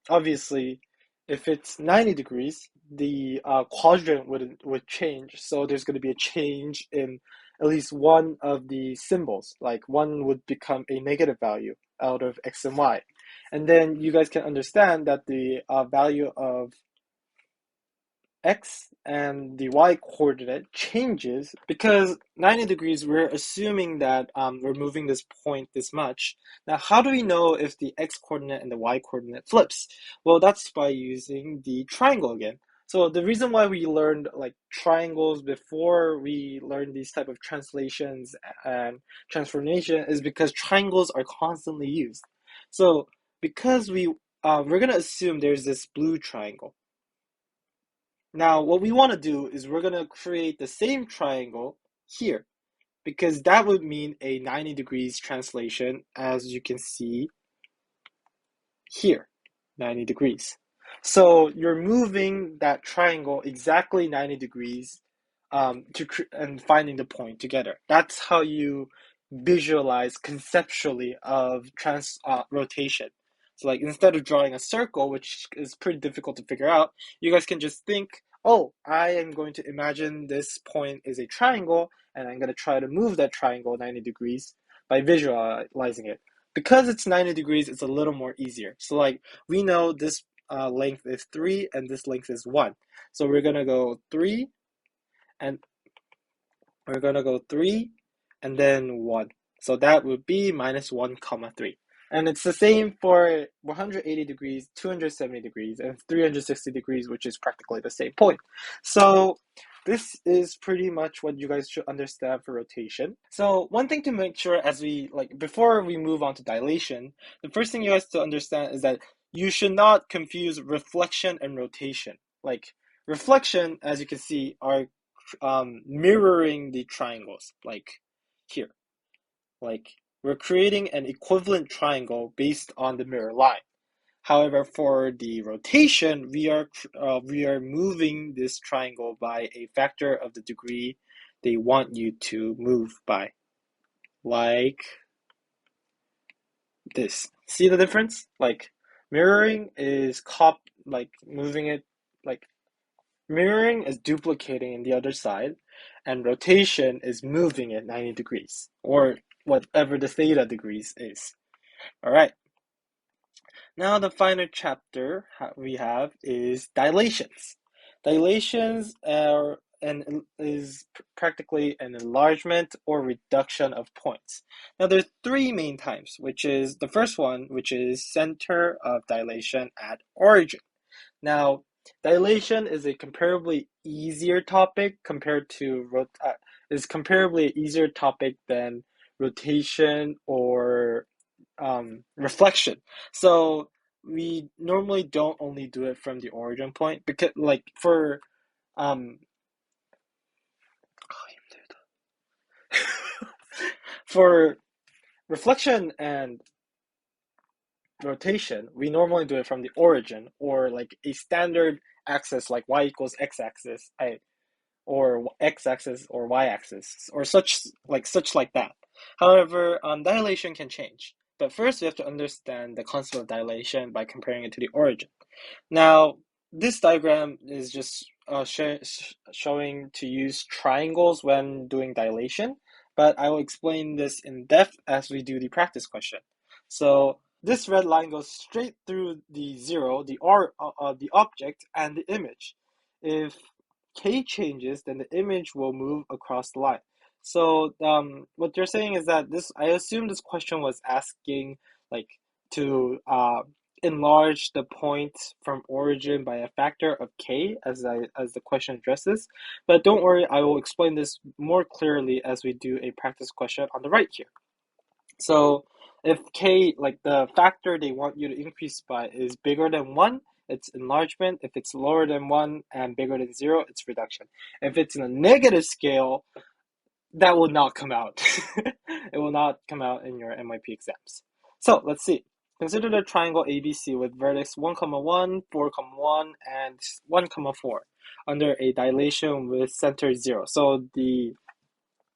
obviously if it's 90 degrees, the quadrant would change. So there's going to be a change in at least one of the symbols. Like one would become a negative value out of x and y. And then you guys can understand that the value of x and the y coordinate changes because 90 degrees, we're assuming that we're moving this point this much. Now, how do we know if the x coordinate and the y coordinate flips? Well, that's by using the triangle again. So the reason why we learned like triangles before we learned these type of translations and transformation is because triangles are constantly used. So because we're gonna assume there's this blue triangle. Now, what we want to do is we're going to create the same triangle here because that would mean a 90 degrees translation, as you can see here, 90 degrees. So you're moving that triangle exactly 90 degrees and finding the point together. That's how you visualize conceptually of rotation. So like instead of drawing a circle, which is pretty difficult to figure out, you guys can just think, oh, I am going to imagine this point is a triangle, and I'm going to try to move that triangle 90 degrees by visualizing it. Because it's 90 degrees, it's a little more easier. So like we know this length is 3 and this length is 1. So we're going to go 3 and we're going to go 3 and then 1. So that would be minus 1, comma 3. And it's the same for 180 degrees, 270 degrees, and 360 degrees, which is practically the same point. So this is pretty much what you guys should understand for rotation. So one thing to make sure before we move on to dilation, the first thing you guys to understand is that you should not confuse reflection and rotation. Like reflection, as you can see, are mirroring the triangles, like here. Like we're creating an equivalent triangle based on the mirror line. However, for the rotation, we are moving this triangle by a factor of the degree they want you to move by, like this. See the difference? Like mirroring is moving it, like mirroring is duplicating in the other side, and rotation is moving it 90 degrees, or whatever the theta degrees is. All right. Now the final chapter we have is dilations. Dilations is practically an enlargement or reduction of points. Now there's three main types, which is the first one, which is center of dilation at origin. Now, dilation is a comparably easier topic than rotation or reflection. So we normally don't only do it from the origin point because um for reflection and rotation, we normally do it from the origin or like a standard axis like y equals x-axis, or x-axis or y-axis, or such like that. However, dilation can change. But first, we have to understand the concept of dilation by comparing it to the origin. Now, this diagram is just showing to use triangles when doing dilation, but I will explain this in depth as we do the practice question. So this red line goes straight through the zero, the object, and the image. If k changes, then the image will move across the line. So what you're saying is that I assume this question was asking like to enlarge the point from origin by a factor of k, as the question addresses. But don't worry, I will explain this more clearly as we do a practice question on the right here. So if k, like the factor they want you to increase by, is bigger than 1, it's enlargement. If it's lower than 1 and bigger than 0, it's reduction. If it's in a negative scale, that will not come out. It will not come out in your MYP exams. So let's see. Consider the triangle ABC with vertex 1, 1, 4, 1, and 1, 4 under a dilation with center 0. So the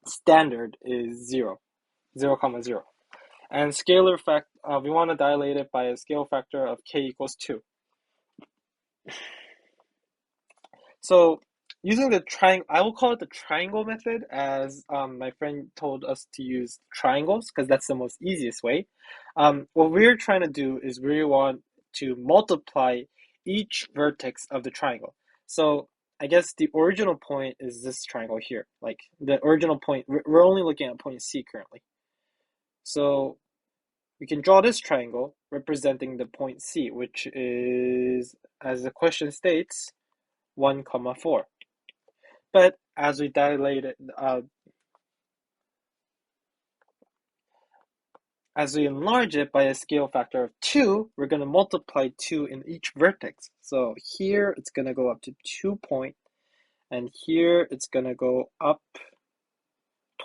standard is 0, 0, 0. And scalar we want to dilate it by a scale factor of k equals 2. So using the triangle, I will call it the triangle method, as my friend told us to use triangles because that's the most easiest way. What we're trying to do is we want to multiply each vertex of the triangle. So I guess the original point is this triangle here. Like the original point, we're only looking at point C currently. So we can draw this triangle representing the point C, which is, as the question states, 1, 4. But as we dilate it, as we enlarge it by a scale factor of 2, we're going to multiply 2 in each vertex. So here it's going to go up to 2 point, and here it's going to go up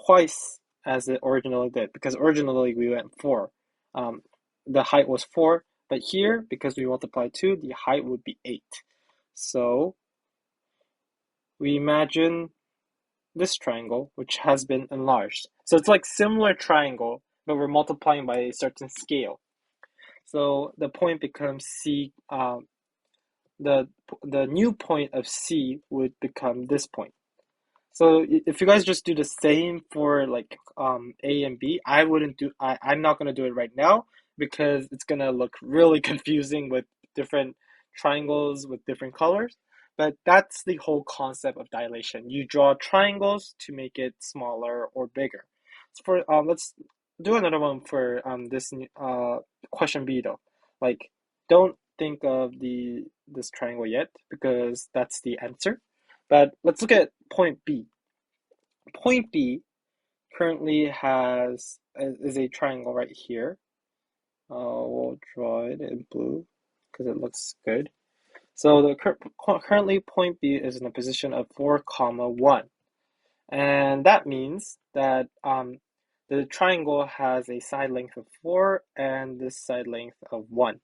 twice as it originally did, because originally we went 4. The height was 4, but here, because we multiplied 2, the height would be 8. So we imagine this triangle, which has been enlarged. So it's like similar triangle, but we're multiplying by a certain scale. So the point becomes C. The new point of C would become this point. So if you guys just do the same for like A and B, I'm not gonna do it right now because it's gonna look really confusing with different triangles with different colors. But that's the whole concept of dilation. You draw triangles to make it smaller or bigger. So for let's do another one for this question B though. Like, don't think of this triangle yet because that's the answer. But let's look at point B. Point B currently is a triangle right here. We'll draw it in blue because it looks good. So currently point B is in a position of 4, 1. And that means that the triangle has a side length of 4 and this side length of 1.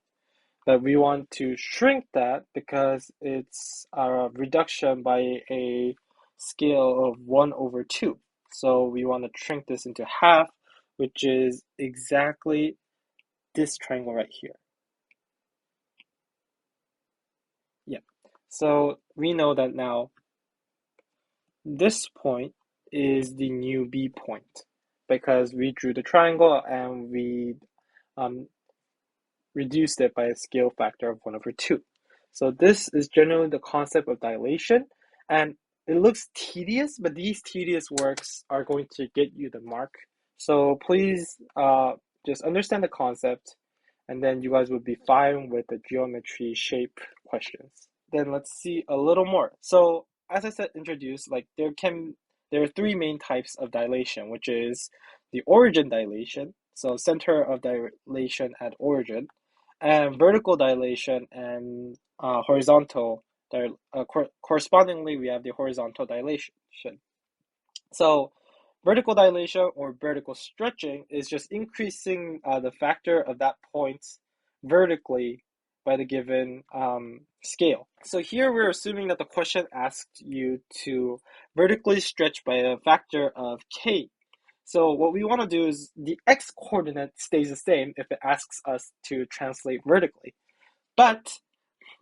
But we want to shrink that because it's a reduction by a scale of 1 over 2. So we want to shrink this into half, which is exactly this triangle right here. Yeah. So we know that now this point is the new B point because we drew the triangle and we reduced it by a scale factor of 1 over 2. So this is generally the concept of dilation, and it looks tedious, but these tedious works are going to get you the mark. So please just understand the concept, and then you guys would be fine with the geometry shape questions. Then let's see a little more. So as I said, introduced, like there are 3 main types of dilation, which is the origin dilation, so center of dilation at origin, and vertical dilation and horizontal. Correspondingly, we have the horizontal dilation. So vertical dilation or vertical stretching is just increasing the factor of that point vertically by the given scale. So here we're assuming that the question asked you to vertically stretch by a factor of k. So what we want to do is the x-coordinate stays the same if it asks us to translate vertically. But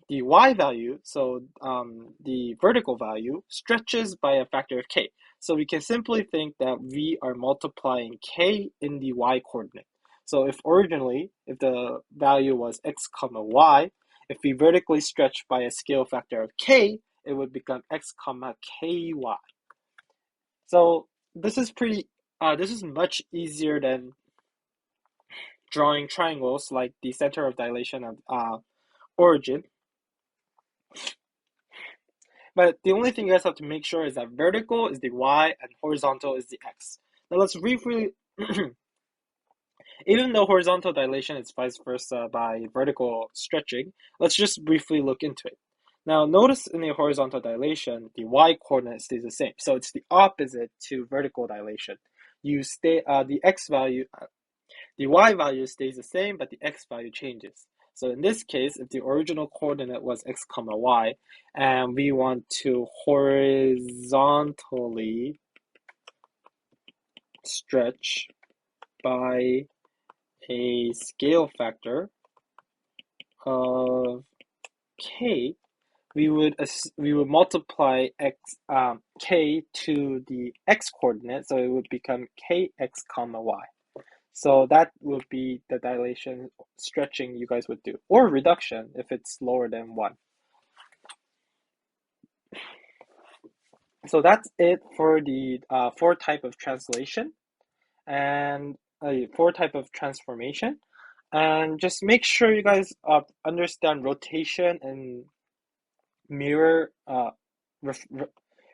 the y value, so the vertical value, stretches by a factor of k. So we can simply think that we are multiplying k in the y coordinate. So if the value was x comma y, if we vertically stretch by a scale factor of k, it would become x comma ky. So this is much easier than drawing triangles like the center of dilation of origin. But the only thing you guys have to make sure is that vertical is the y and horizontal is the x. Now let's briefly, even though horizontal dilation is vice versa by vertical stretching, let's just briefly look into it. Now notice in the horizontal dilation, the y coordinate stays the same. So it's the opposite to vertical dilation. The y value stays the same, but the x value changes. So in this case, if the original coordinate was x comma y, and we want to horizontally stretch by a scale factor of k, we would multiply k to the x coordinate, so it would become kx comma y. So that would be the dilation stretching you guys would do, or reduction if it's lower than 1. So that's it for the four type of translation and four type of transformation. And just make sure you guys understand rotation and mirror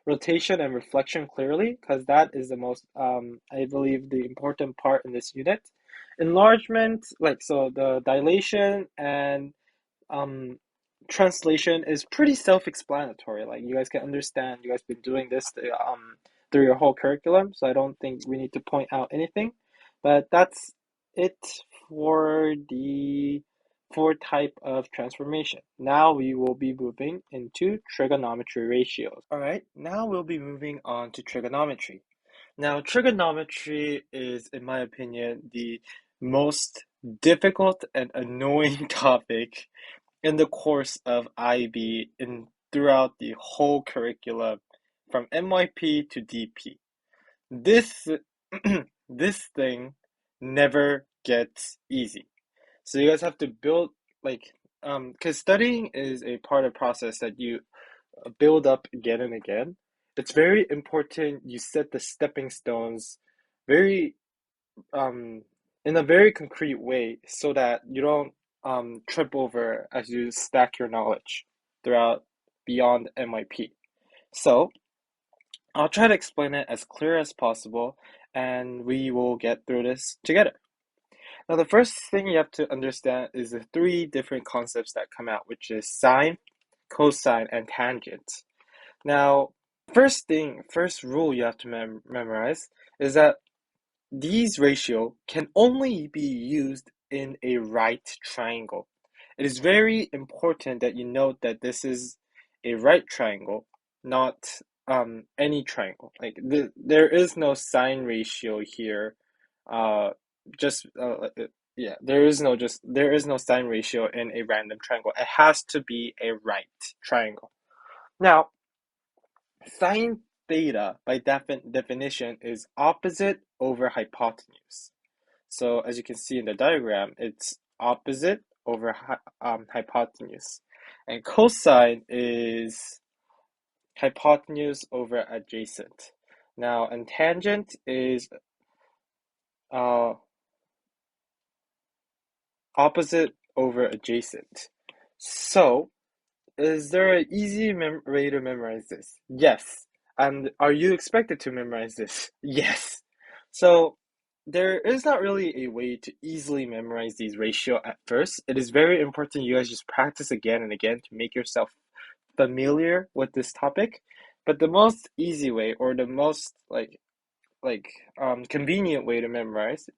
rotation and reflection clearly, because that is the most I believe the important part in this unit. Enlargement, so the dilation and translation is pretty self-explanatory. Like you guys can understand, you guys been doing this through your whole curriculum, so I don't think we need to point out anything. But that's it for the four type of transformation. Now we will be moving into trigonometry ratios. All right, now we'll be moving on to trigonometry. Now, trigonometry is, in my opinion, the most difficult and annoying topic in the course of IB throughout the whole curriculum from MYP to DP. This this thing never gets easy. So you guys have to build because studying is a part of the process that you build up again and again. It's very important you set the stepping stones very in a very concrete way so that you don't trip over as you stack your knowledge throughout beyond MYP. So I'll try to explain it as clear as possible and we will get through this together. Now the first thing you have to understand is the three different concepts that come out, which is sine, cosine, and tangent. Now, first rule you have to memorize is that these ratio can only be used in a right triangle. It is very important that you note that this is a right triangle, not any triangle. There is no sine ratio here. Just yeah, there is no sine ratio in a random triangle. It has to be a right triangle. Now, sine theta by definition is opposite over hypotenuse. So as you can see in the diagram, it's opposite over hypotenuse. And cosine is hypotenuse over adjacent. Now, and tangent is opposite over adjacent. So, is there an easy way to memorize this? Yes. And are you expected to memorize this? Yes. So, there is not really a way to easily memorize these ratio at first. It is very important you guys just practice again and again to make yourself familiar with this topic. But the most easy way, or the most convenient way to memorize,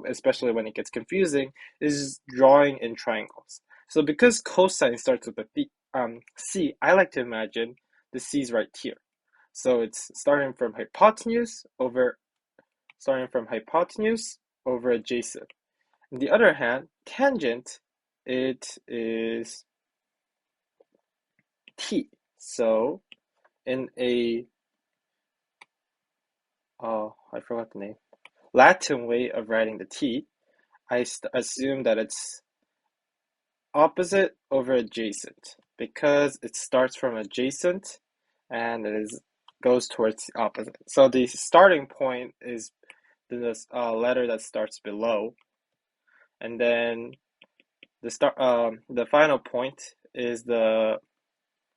especially when it gets confusing, is drawing in triangles. So because cosine starts with a c, I like to imagine the c's right here. So it's starting from hypotenuse over adjacent. On the other hand, tangent, it is t. So in a I forgot the name. Latin way of writing the t, I assume that it's opposite over adjacent because it starts from adjacent and goes towards the opposite. So the starting point is this letter that starts below, and then the final point is the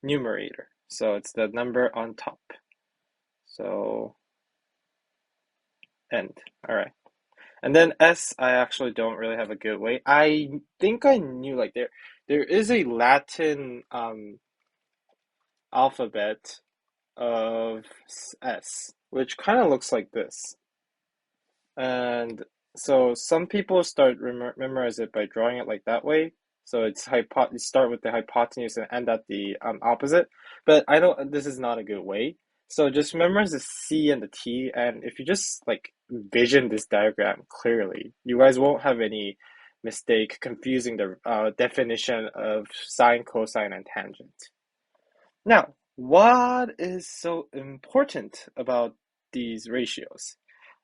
numerator. So it's the number on top. So end. All right. And then S, I actually don't really have a good way. I think I knew like there is a Latin alphabet of S, which kind of looks like this. And so some people start memorize it by drawing it like that way. So it's you start with the hypotenuse and end at the opposite. But I know this is not a good way. So just memorize the C and the T, and if you just like vision this diagram clearly, you guys won't have any mistake confusing the definition of sine, cosine, and tangent. Now, what is so important about these ratios?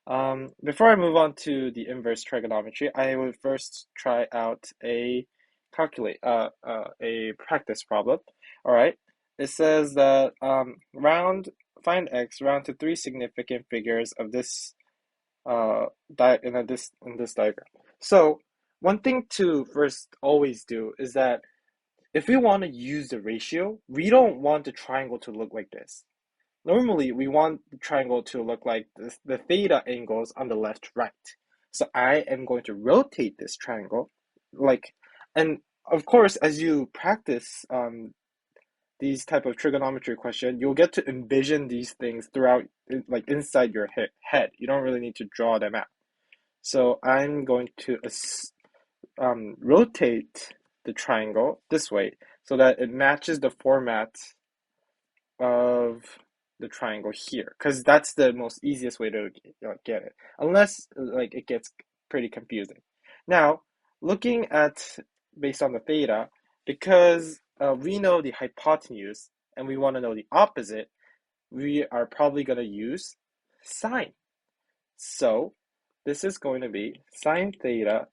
Before I move on to the inverse trigonometry, I would first try out a practice problem. All right, it says that find x round to three significant figures of this in this diagram. So one thing to first always do is that if we want to use the ratio, we don't want the triangle to look like this. Normally, we want the triangle to look like this, the theta angles on the left, right. So I am going to rotate this triangle, and of course, as you practice these type of trigonometry question, you'll get to envision these things throughout, like inside your head. You don't really need to draw them out. So I'm going to rotate the triangle this way so that it matches the format of the triangle here, because that's the most easiest way to get it, unless like it gets pretty confusing. Now, looking at based on the theta, because we know the hypotenuse and we want to know the opposite, we are probably going to use sine. So this is going to be sine theta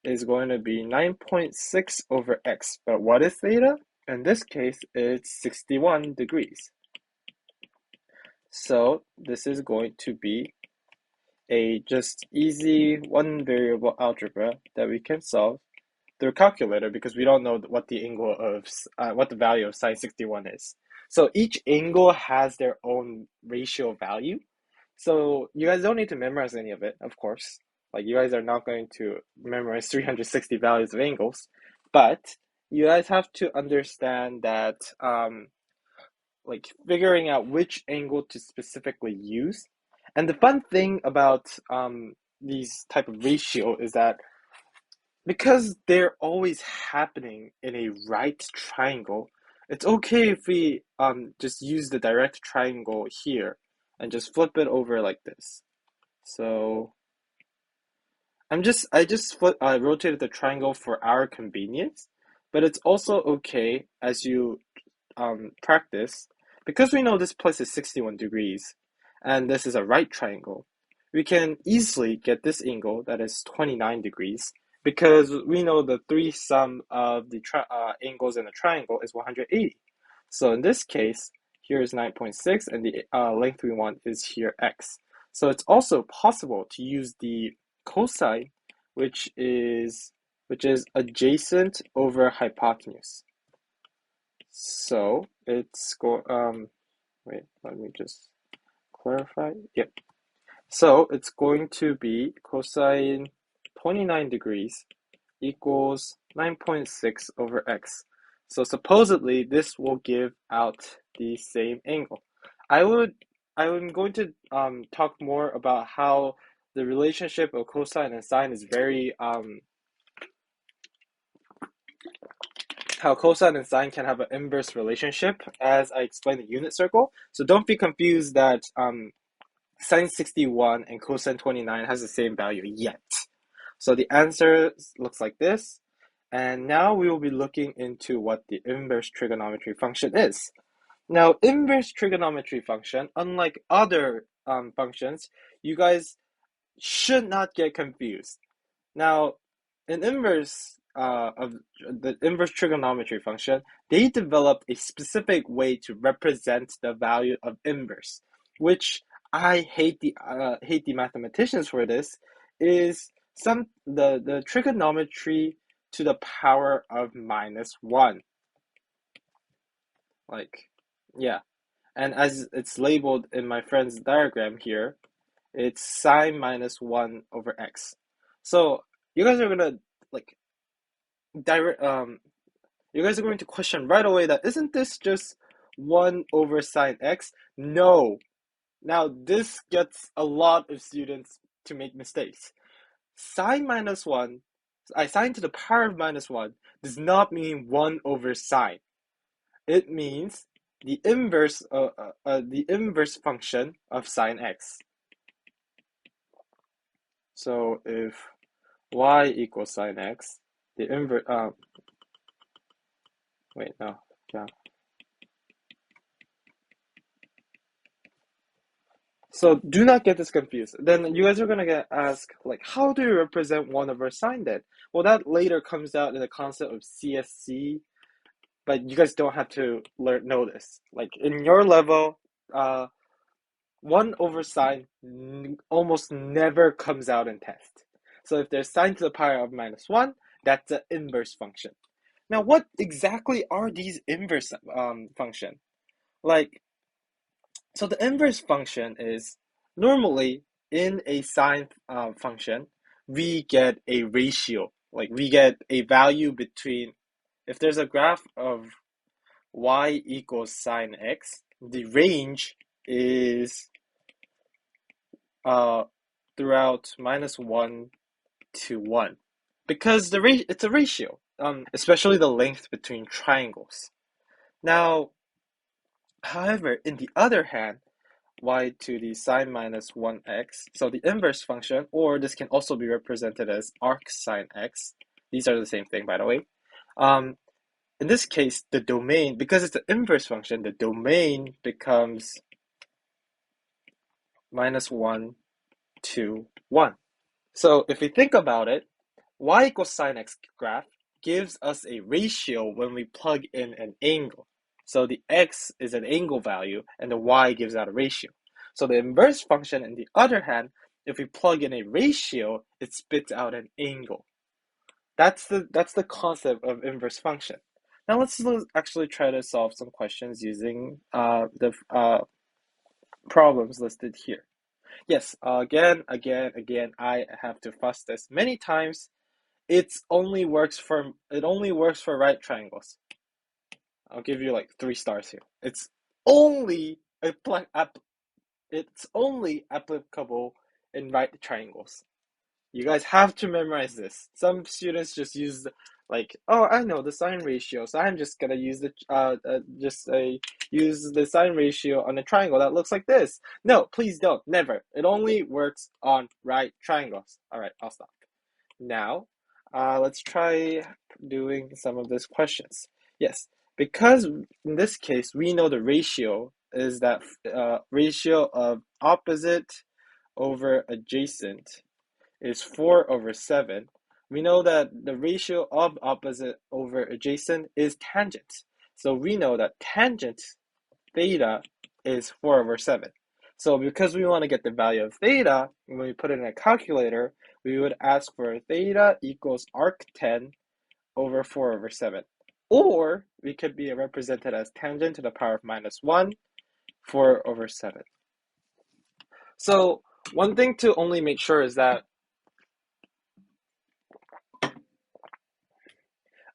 is going to be 9.6 over x. But what is theta? In this case, it's 61 degrees. So this is going to be a just easy one variable algebra that we can solve through a calculator because we don't know what the value of sine 61 is. So each angle has their own ratio value. So you guys don't need to memorize any of it, of course. Like you guys are not going to memorize 360 values of angles, but you guys have to understand that like figuring out which angle to specifically use. And the fun thing about these type of ratio is that because they're always happening in a right triangle, it's okay if we just use the direct triangle here and just flip it over like this. So I just rotated the triangle for our convenience, but it's also okay as you practice, because we know this place is 61 degrees and this is a right triangle, we can easily get this angle that is 29 degrees because we know the three sum of the angles in a triangle is 180. So in this case, here is 9.6 and the length we want is here x. So it's also possible to use the cosine, which is adjacent over hypotenuse. So it's wait, let me just clarify. Yep. So it's going to be cosine 29 degrees equals 9.6 over x. So supposedly this will give out the same angle. I'm going to talk more about how the relationship of cosine and sine is very how cosine and sine can have an inverse relationship as I explained the unit circle. So don't be confused that sine 61 and cosine 29 has the same value yet. So the answer looks like this. And now we will be looking into what the inverse trigonometry function is. Now, inverse trigonometry function, unlike other functions, you guys should not get confused. Now, in inverse of the inverse trigonometry function, they developed a specific way to represent the value of inverse, which I hate the mathematicians for this. Is the trigonometry to the power of -1, like, yeah. And as it's labeled in my friend's diagram here, it's sine -1 over x. So you guys are gonna like direct you guys are going to question right away that isn't this just 1 over sine x? No. Now this gets a lot of students to make mistakes. Sine to the power of -1 does not mean 1 over sine. It means the inverse function of sine x. So if y equals sine x, the inverse wait, no, yeah. So do not get this confused. Then you guys are gonna get asked, like, how do you represent 1 over sine then? Well, that later comes out in the concept of CSC, but you guys don't have to know this. Like, in your level, 1 over sine almost never comes out in test. So if there's sine to the power of -1, that's an inverse function. Now, what exactly are these inverse function? Like, so the inverse function is normally in a sine function, we get a ratio. Like, we get a value between, if there's a graph of y equals sine x, the range is throughout -1 to 1, because it's a ratio, especially the length between triangles. Now, however, in the other hand, y to the sine -1x, so the inverse function, or this can also be represented as arc sine x. These are the same thing, by the way. In this case, the domain, because it's an inverse function, the domain becomes -1 to 1. So if we think about it, y equals sine x graph gives us a ratio when we plug in an angle. So the x is an angle value and the y gives out a ratio. So the inverse function, on the other hand, if we plug in a ratio, it spits out an angle. That's the concept of inverse function. Now let's actually try to solve some questions using the problems listed here. Yes, again, I have to fuss this many times. It only works for right triangles. I'll give you like 3 stars here. It's only applicable in right triangles. You guys have to memorize this. Some students just use like, oh, I know the sine ratio, so I'm just gonna use use the sine ratio on a triangle that looks like this. No, please don't. Never. It only works on right triangles. All right, I'll stop. Now, let's try doing some of these questions. Yes, because in this case, we know the ratio is that ratio of opposite over adjacent is 4 over 7. We know that the ratio of opposite over adjacent is tangent. So we know that tangent theta is 4 over 7. So because we want to get the value of theta, when we put it in a calculator, we would ask for theta equals arc10 over 4 over 7. Or we could be represented as tangent to the power of -1, 4 over 7. So one thing to only make sure is that,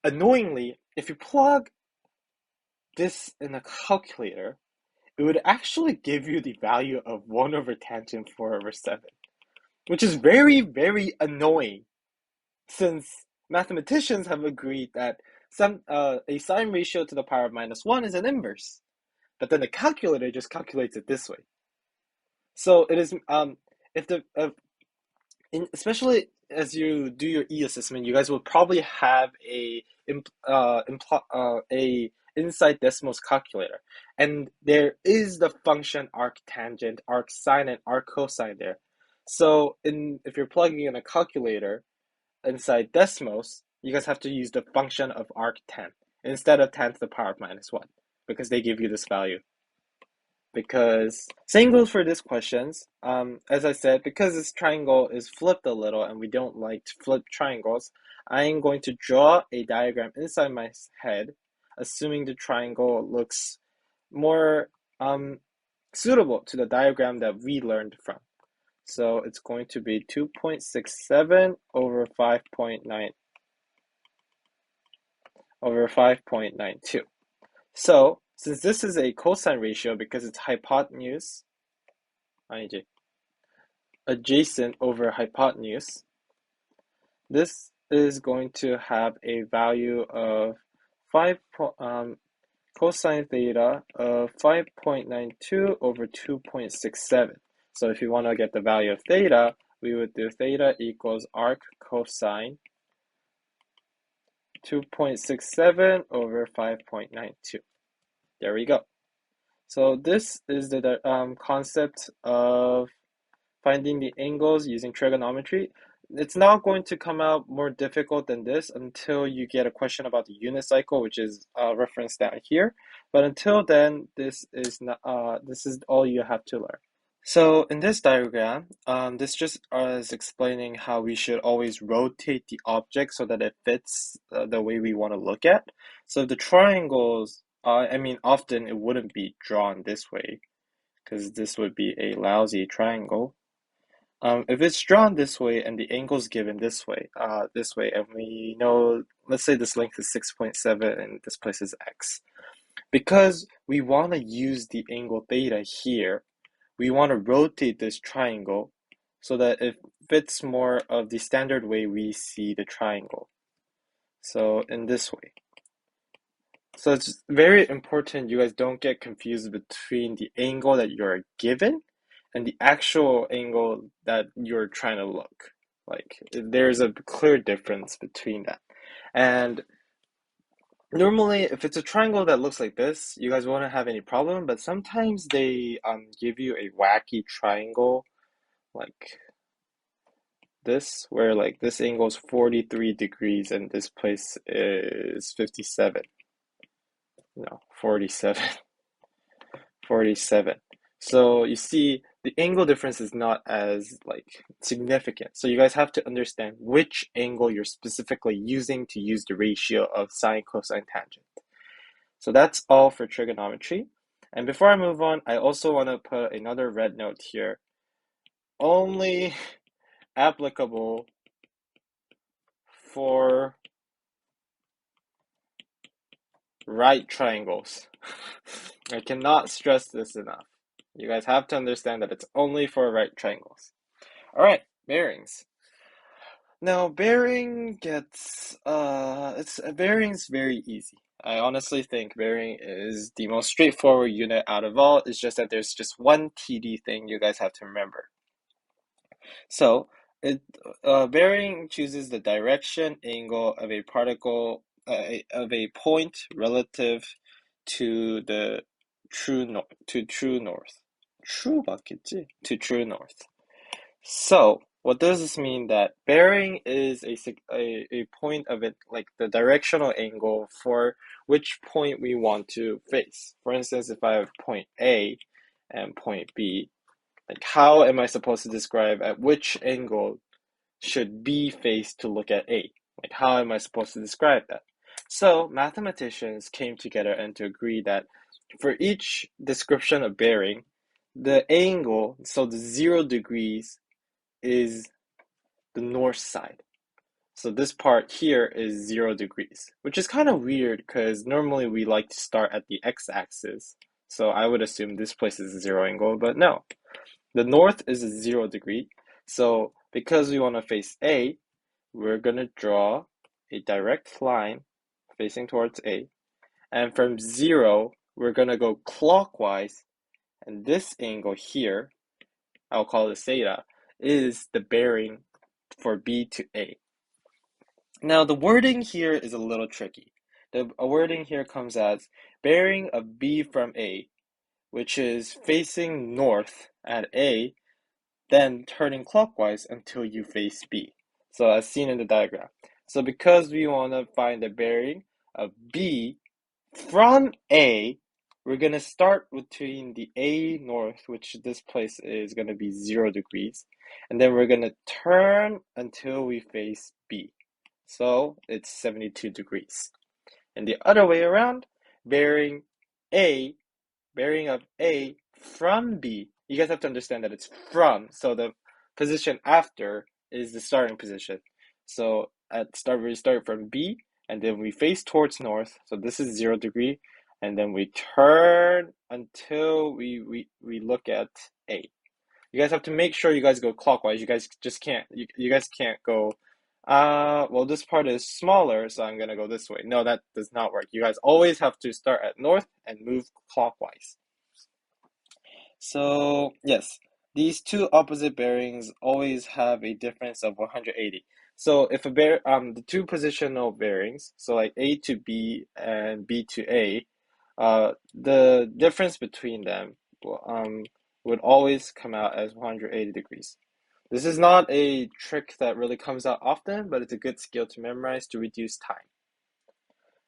annoyingly, if you plug this in a calculator, it would actually give you the value of 1 over tangent 4 over 7, which is very, very annoying, since mathematicians have agreed that a sine ratio to the power of -1 is an inverse, but then the calculator just calculates it this way. So it is if the especially as you do your eAssessment, you guys will probably have a inside Desmos calculator, and there is the function arctangent, arcsine, and arccosine there. So if you're plugging in a calculator inside Desmos, you guys have to use the function of arctan instead of 10 to the power of -1 because they give you this value. Because same goes for these questions. As I said, because this triangle is flipped a little and we don't like to flip triangles, I am going to draw a diagram inside my head, assuming the triangle looks more suitable to the diagram that we learned from. So it's going to be 2.67 over 5.92. So since this is a cosine ratio because it's hypotenuse, adjacent over hypotenuse, this is going to have a value of cosine theta of 5.92 over 2.67. So if you want to get the value of theta, we would do theta equals arc cosine 2.67 over 5.92. There we go. So this is the concept of finding the angles using trigonometry. It's not going to come out more difficult than this until you get a question about the unit cycle, which is referenced down here. But until then, this is all you have to learn. So in this diagram, this just is explaining how we should always rotate the object so that it fits the way we want to look at. So the triangles, often it wouldn't be drawn this way because this would be a lousy triangle. If it's drawn this way and the angle's given this way, and we know, let's say this length is 6.7 and this place is x. Because we want to use the angle theta here, we want to rotate this triangle so that it fits more of the standard way we see the triangle. So in this way. So it's very important you guys don't get confused between the angle that you're given and the actual angle that you're trying to look. Like there's a clear difference between that. And normally if it's a triangle that looks like this, you guys won't have any problem, but sometimes they give you a wacky triangle like this, where like this angle is 43 degrees and this place is 57. No, 47. 47. So you see the angle difference is not as like significant. So you guys have to understand which angle you're specifically using to use the ratio of sine, cosine, tangent. So that's all for trigonometry. And before I move on, I also want to put another red note here. Only applicable for right triangles. I cannot stress this enough. You guys have to understand that it's only for right triangles. All right, bearings. Now, bearing's very easy. I honestly think bearing is the most straightforward unit out of all. It's just that there's just one TD thing you guys have to remember. So, bearing chooses the direction angle of a particle of a point relative to the true north. To true north. So, what does this mean? That bearing is a point of it, like the directional angle for which point we want to face. For instance, if I have point A and point B, like how am I supposed to describe at which angle should B face to look at A? Like how am I supposed to describe that? So mathematicians came together and to agree that for each description of bearing, the angle, so the 0 degrees is the north side. So this part here is 0 degrees, which is kind of weird because normally we like to start at the x-axis. So I would assume this place is a 0 angle, but no. The north is a 0 degree. So because we want to face A, we're going to draw a direct line facing towards A. And from 0, we're going to go clockwise. And this angle here, I'll call it theta, is the bearing for B to A. Now, the wording here is a little tricky. The wording here comes as bearing of B from A, which is facing north at A, then turning clockwise until you face B. So as seen in the diagram. So because we want to find the bearing of B from A, we're going to start between the A north, which this place is going to be 0 degrees, and then we're going to turn until we face B. So it's 72 degrees. And the other way around, bearing of A from B. You guys have to understand that it's from, so the position after is the starting position. So at start, we start from B, and then we face towards north. So this is 0 degree, and then we turn until we look at A. You guys have to make sure you guys go clockwise. You guys just can't. You guys can't go. Well, this part is smaller, so I'm gonna go this way. No, that does not work. You guys always have to start at north and move clockwise. So yes, these two opposite bearings always have a difference of 180. So if the two positional bearings, so like A to B and B to A, the difference between them would always come out as 180 degrees. This is not a trick that really comes out often, but it's a good skill to memorize to reduce time.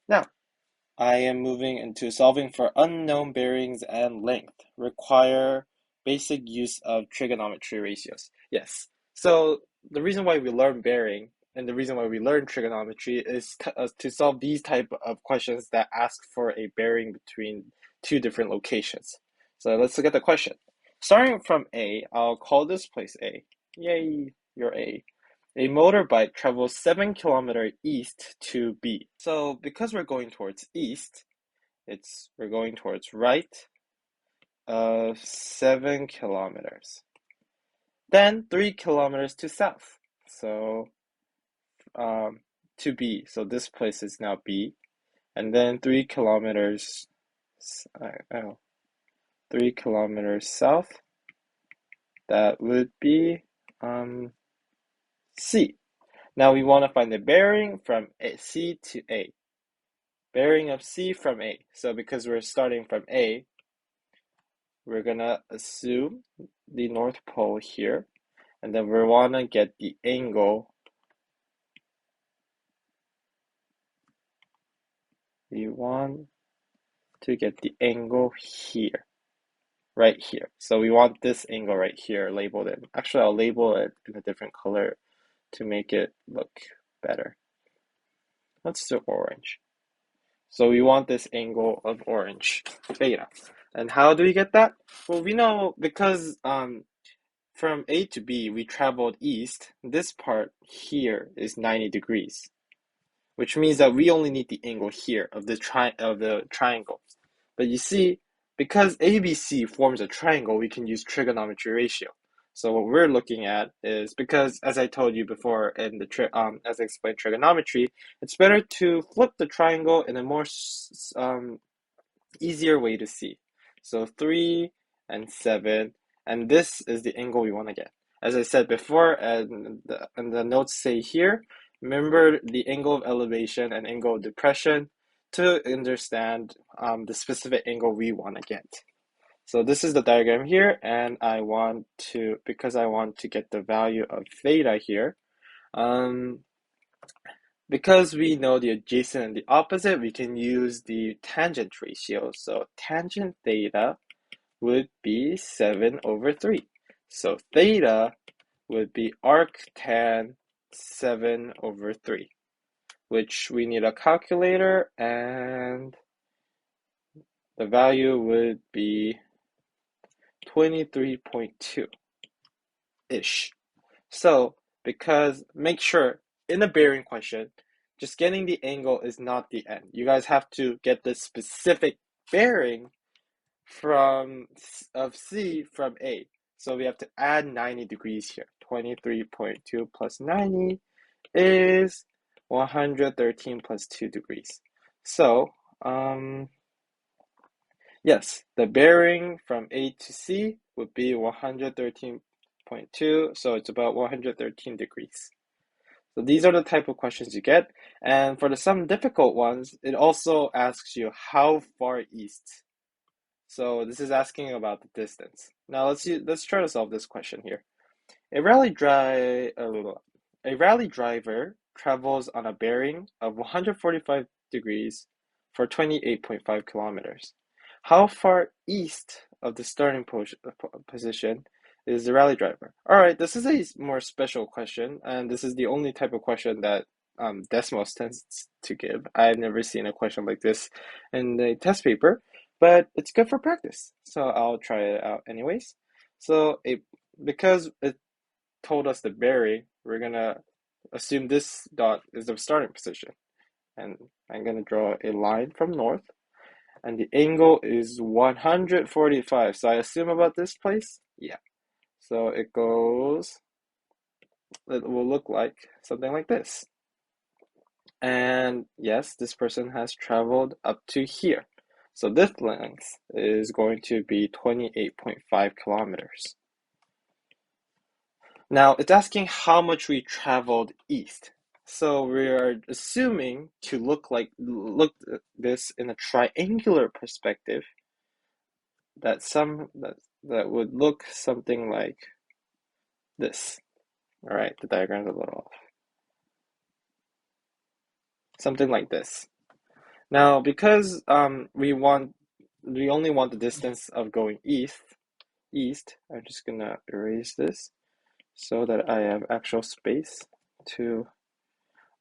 Now, I am moving into solving for unknown bearings and length. Require basic use of trigonometry ratios. Yes. So the reason why we learn bearing and the reason why we learn trigonometry is to solve these type of questions that ask for a bearing between two different locations. So let's look at the question. Starting from A, I'll call this place A. Yay, you're A. A motorbike travels 7 kilometers east to B. So because we're going towards east, we're going towards right of 7 kilometers. Then 3 kilometers to south. So to B. So this place is now B. And then 3 kilometers 3 kilometers south. That would be C. Now we want to find the bearing from C to A. Bearing of C from A. So because we're starting from A, we're going to assume the North Pole here. And then we want to get the angle. We want to get the angle here. Right here. So we want this angle right here labeled in. Actually, I'll label it in a different color to make it look better. Let's do orange. So we want this angle of orange, theta. And how do we get that? Well, we know because from A to B, we traveled east. This part here is 90 degrees, which means that we only need the angle here of the triangle. But you see, because ABC forms a triangle, we can use trigonometry ratio. So what we're looking at is, because as I told you before in the as I explained trigonometry, it's better to flip the triangle in a more easier way to see. So 3 and 7, and this is the angle we want to get. As I said before, and the notes say here, remember the angle of elevation and angle of depression to understand the specific angle we want to get. So this is the diagram here, and because I want to get the value of theta here, because we know the adjacent and the opposite, we can use the tangent ratio. So tangent theta would be 7 over 3. So theta would be arctan 7 over 3, which we need a calculator, and the value would be 23.2-ish. So make sure in a bearing question, just getting the angle is not the end. You guys have to get the specific bearing of C from A. So we have to add 90 degrees here. 23.2 plus 90 is 113 plus 2 degrees. So, yes, the bearing from A to C would be 113.2, so it's about 113 degrees. So these are the type of questions you get. And for some difficult ones, it also asks you how far east. So this is asking about the distance. Now let's try to solve this question here. A rally driver travels on a bearing of 145 degrees for 28.5 kilometers. How far east of the starting position is the rally driver? All right, this is a more special question, and this is the only type of question that Desmos tends to give. I've never seen a question like this in the test paper, but it's good for practice, so I'll try it out anyways. So because it told us the bearing, we're gonna assume this dot is the starting position. And I'm gonna draw a line from north, and the angle is 145. So I assume about this place? Yeah. So it will look like something like this. And yes, this person has traveled up to here. So this length is going to be 28.5 kilometers. Now it's asking how much we traveled east. So we are assuming to look at this in a triangular perspective that would look something like this. All right, the diagram's a little off. Something like this. Now, because we only want the distance of going east, I'm just gonna erase this so that I have actual space to.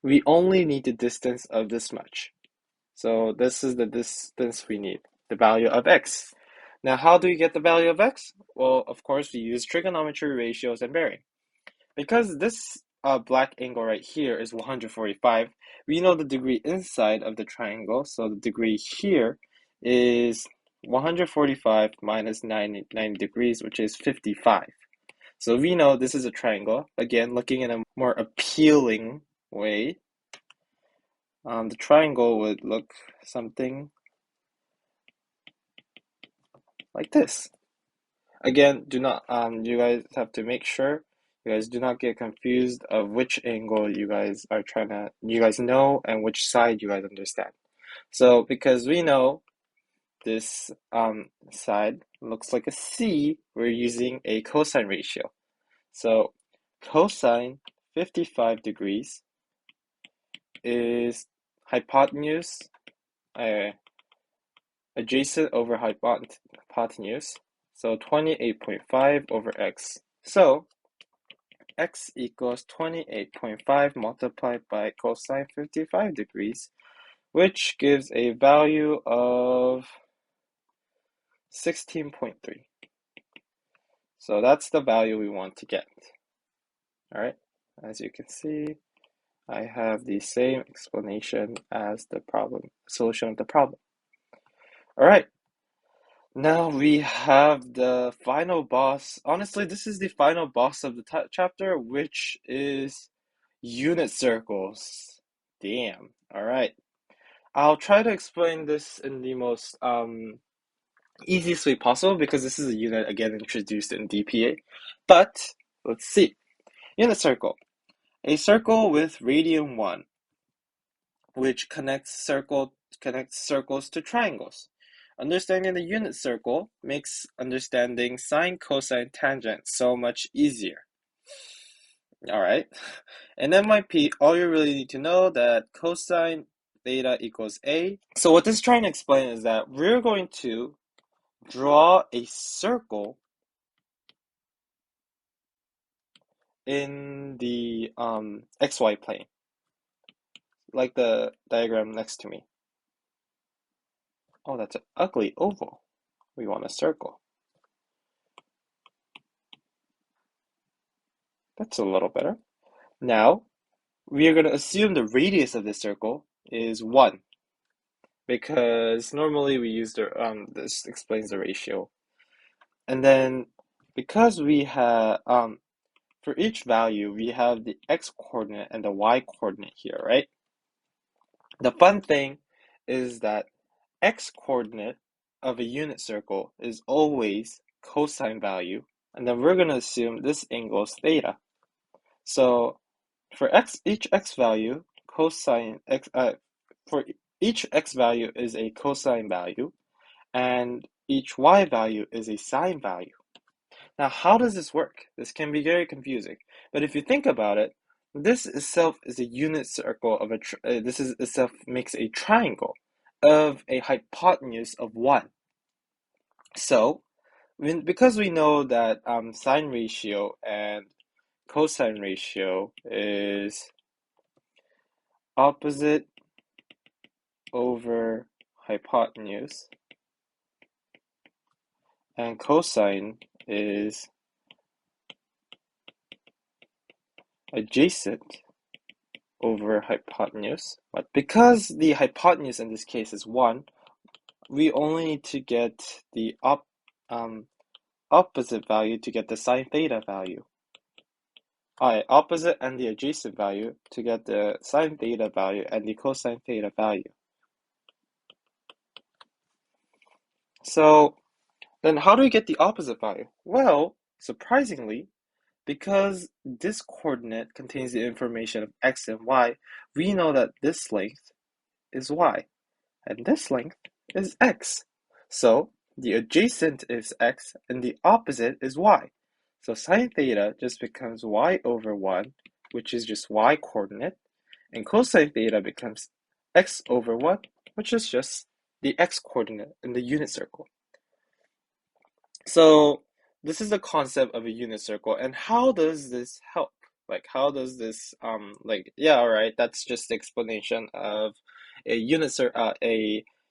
We only need the distance of this much. So this is the distance we need, the value of x. Now, how do we get the value of x? Well, of course, we use trigonometry ratios and bearing. Because this black angle right here is 145, we know the degree inside of the triangle. So the degree here is 145 minus 90 degrees, which is 55. So we know this is a triangle. Again, looking in a more appealing way, the triangle would look something like this. Again, you guys have to make sure you guys do not get confused of which angle you guys know and which side you guys understand. So because we know this side looks like a C, we're using a cosine ratio. So cosine 55 degrees is hypotenuse adjacent over hypotenuse, so 28.5 over x. So x equals 28.5 multiplied by cosine 55 degrees, which gives a value of 16.3. So that's the value we want to get. All right, as you can see, I have the same explanation as the solution of the problem. All right. Now we have the final boss. Honestly, this is the final boss of the chapter, which is unit circles. Damn. All right. I'll try to explain this in the most easiest way possible because this is a unit again introduced in DPA. But let's see. Unit circle. A circle with radian 1, which connects circles to triangles. Understanding the unit circle makes understanding sine, cosine, tangent so much easier. All right. In MYP, all you really need to know that cosine theta equals A. So what this is trying to explain is that we're going to draw a circle in the XY plane, like the diagram next to me. Oh, that's an ugly oval. We want a circle. That's a little better. Now, we are going to assume the radius of this circle is 1 because normally we use this explains the ratio. And then because we have, for each value, we have the x coordinate and the y coordinate here, right? The fun thing is that x coordinate of a unit circle is always cosine value, and then we're going to assume this angle is theta. So for each x value, for each x value is a cosine value, and each y value is a sine value. Now, how does this work? This can be very confusing, but if you think about it, this itself is a unit circle of this is itself makes a triangle of a hypotenuse of 1. So, because we know that sine ratio and cosine ratio is opposite over hypotenuse, and cosine is adjacent over hypotenuse. But because the hypotenuse in this case is 1, we only need to get the opposite value to get the sine theta value. Opposite and the adjacent value to get the sine theta value and the cosine theta value. So then how do we get the opposite value? Well, surprisingly, because this coordinate contains the information of x and y, we know that this length is y, and this length is x. So the adjacent is x, and the opposite is y. So sine theta just becomes y over 1, which is just y coordinate, and cosine theta becomes x over 1, which is just the x coordinate in the unit circle. So this is the concept of a unit circle, and how does this help? Like, how does this yeah, all right, that's just the explanation of a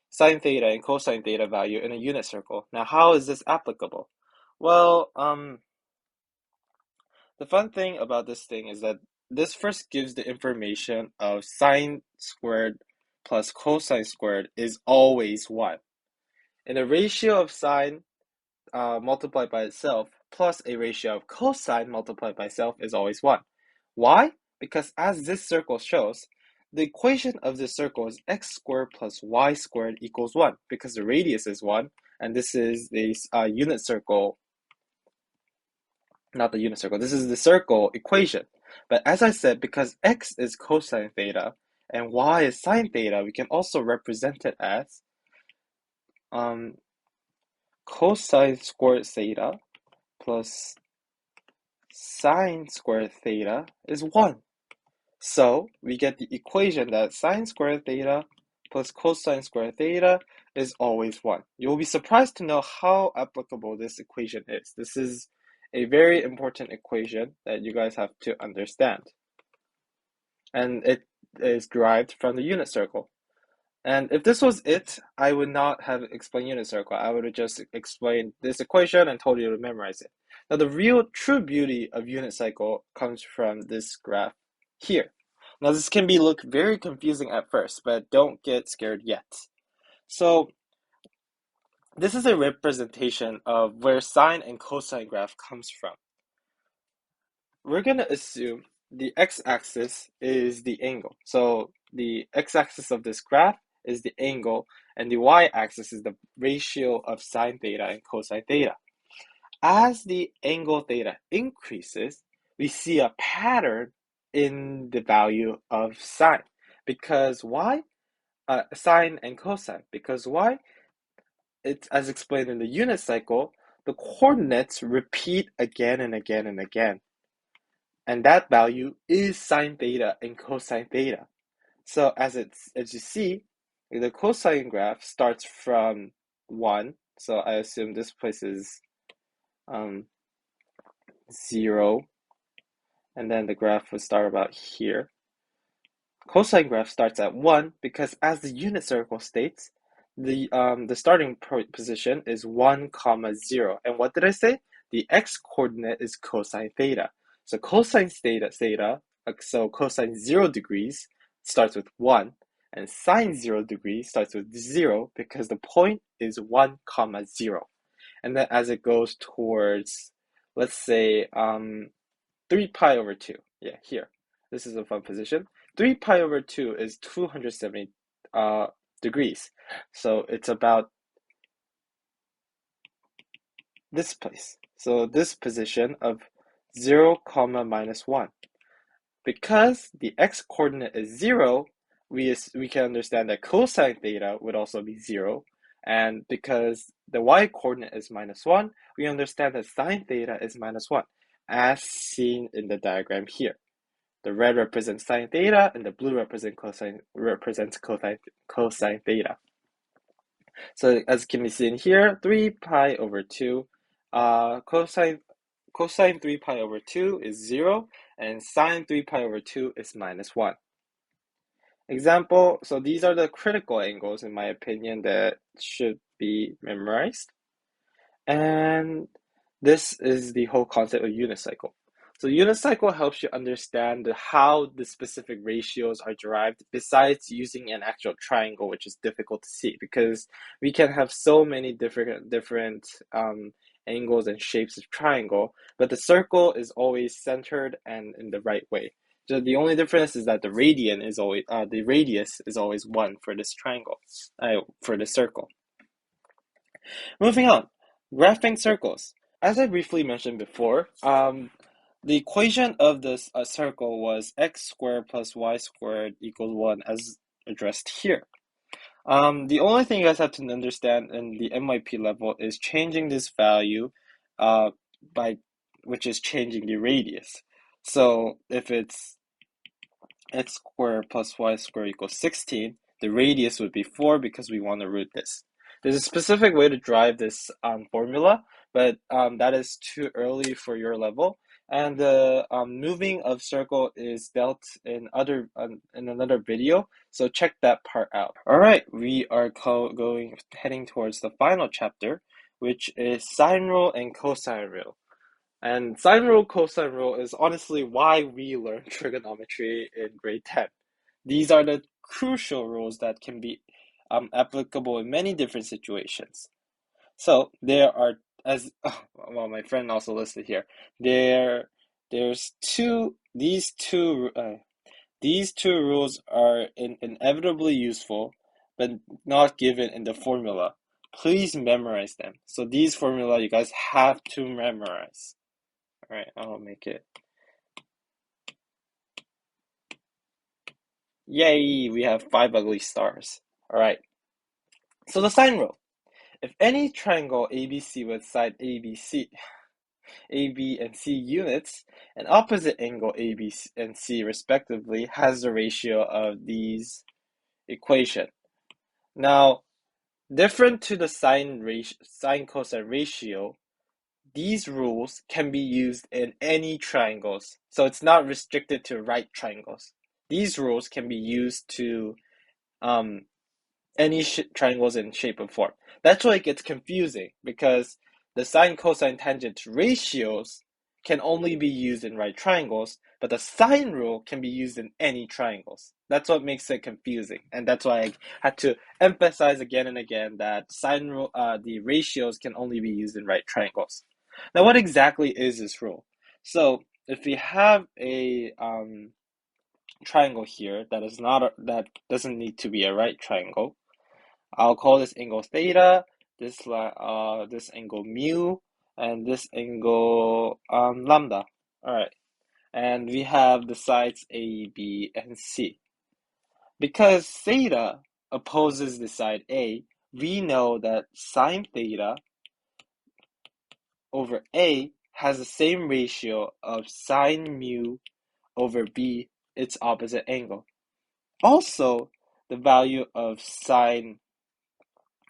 sine theta and cosine theta value in a unit circle. Now, how is this applicable? Well, the fun thing about this thing is that this first gives the information of sine squared plus cosine squared is always 1. And the ratio of sine multiplied by itself plus a ratio of cosine multiplied by itself is always 1. Why? Because as this circle shows, the equation of this circle is x squared plus y squared equals 1, because the radius is 1, and this is the unit circle, not the unit circle, this is the circle equation. But as I said, because x is cosine theta and y is sine theta, we can also represent it as cosine squared theta plus sine squared theta is 1. So we get the equation that sine squared theta plus cosine squared theta is always 1. You'll be surprised to know how applicable this equation is. This is a very important equation that you guys have to understand. And it is derived from the unit circle. And if this was it, I would not have explained unit circle. I would have just explained this equation and told you to memorize it. Now, the real true beauty of unit cycle comes from this graph here. Now, this can look very confusing at first, but don't get scared yet. So, this is a representation of where sine and cosine graph comes from. We're going to assume the x-axis is the angle. So, the x-axis of this graph is the angle, and the y-axis is the ratio of sine theta and cosine theta. As the angle theta increases, we see a pattern in the value of sine. Because why? Sine and cosine. Because why? It's as explained in the unit cycle, the coordinates repeat again and again and again. And that value is sine theta and cosine theta. So as you see, the cosine graph starts from 1. So I assume this place is 0, and then the graph would start about here. Cosine graph starts at 1 because, as the unit circle states, the starting position is 1, 0. And what did I say? The x coordinate is cosine theta. So cosine theta, so cosine 0 degrees starts with 1, and sine 0 degrees starts with 0 because the point is 1, 0. And then as it goes towards, let's say, 3 pi over 2. Yeah, here. This is a fun position. 3 pi over 2 is 270 degrees. So it's about this place. So this position of 0, comma, minus 1. Because the x-coordinate is 0, we can understand that cosine theta would also be 0. And because the y-coordinate is minus 1, we understand that sine theta is minus 1, as seen in the diagram here. The red represents sine theta, and the blue represents cosine theta. So as can be seen here, 3 pi over 2, cosine 3 pi over 2 is 0, and sine 3 pi over 2 is minus 1. Example, so these are the critical angles, in my opinion, that should be memorized. And this is the whole concept of unit cycle. So unit cycle helps you understand how the specific ratios are derived besides using an actual triangle, which is difficult to see because we can have so many different angles and shapes of triangle, but the circle is always centered and in the right way. So the only difference is that the radius is always 1 for this triangle, for the circle. Moving on, graphing circles. As I briefly mentioned before, the equation of this circle was x squared plus y squared equals 1 as addressed here. The only thing you guys have to understand in the MYP level is changing this value which is changing the radius. So if it's x squared plus y squared equals 16, the radius would be 4 because we want to root this. There's a specific way to drive this formula, but that is too early for your level. And the moving of circle is dealt in another video, so check that part out. All right, we are heading towards the final chapter, which is sine rule and cosine rule. And sine rule, cosine rule is honestly why we learn trigonometry in grade 10. These are the crucial rules that can be applicable in many different situations. So there are, well, my friend also listed here. These two rules are inevitably useful, but not given in the formula. Please memorize them. So these formula you guys have to memorize. All right, I'll make it. Yay, we have 5 ugly stars. All right. So the sine rule. If any triangle ABC with side ABC, AB and C units, and opposite angle AB and C respectively has the ratio of these equation. Now, different to the sine cosine ratio, these rules can be used in any triangles. So it's not restricted to right triangles. These rules can be used to any triangles in shape and form. That's why it gets confusing because the sine, cosine, tangent ratios can only be used in right triangles, but the sine rule can be used in any triangles. That's what makes it confusing, and that's why I had to emphasize again and again that sine rule, the ratios can only be used in right triangles. Now, what exactly is this rule? So, if we have a triangle here that doesn't need to be a right triangle, I'll call this angle theta, this angle mu, and this angle lambda. All right, and we have the sides A, B, and C. Because theta opposes the side A, we know that sine theta over A has the same ratio of sine mu over B, its opposite angle. Also, the value of sine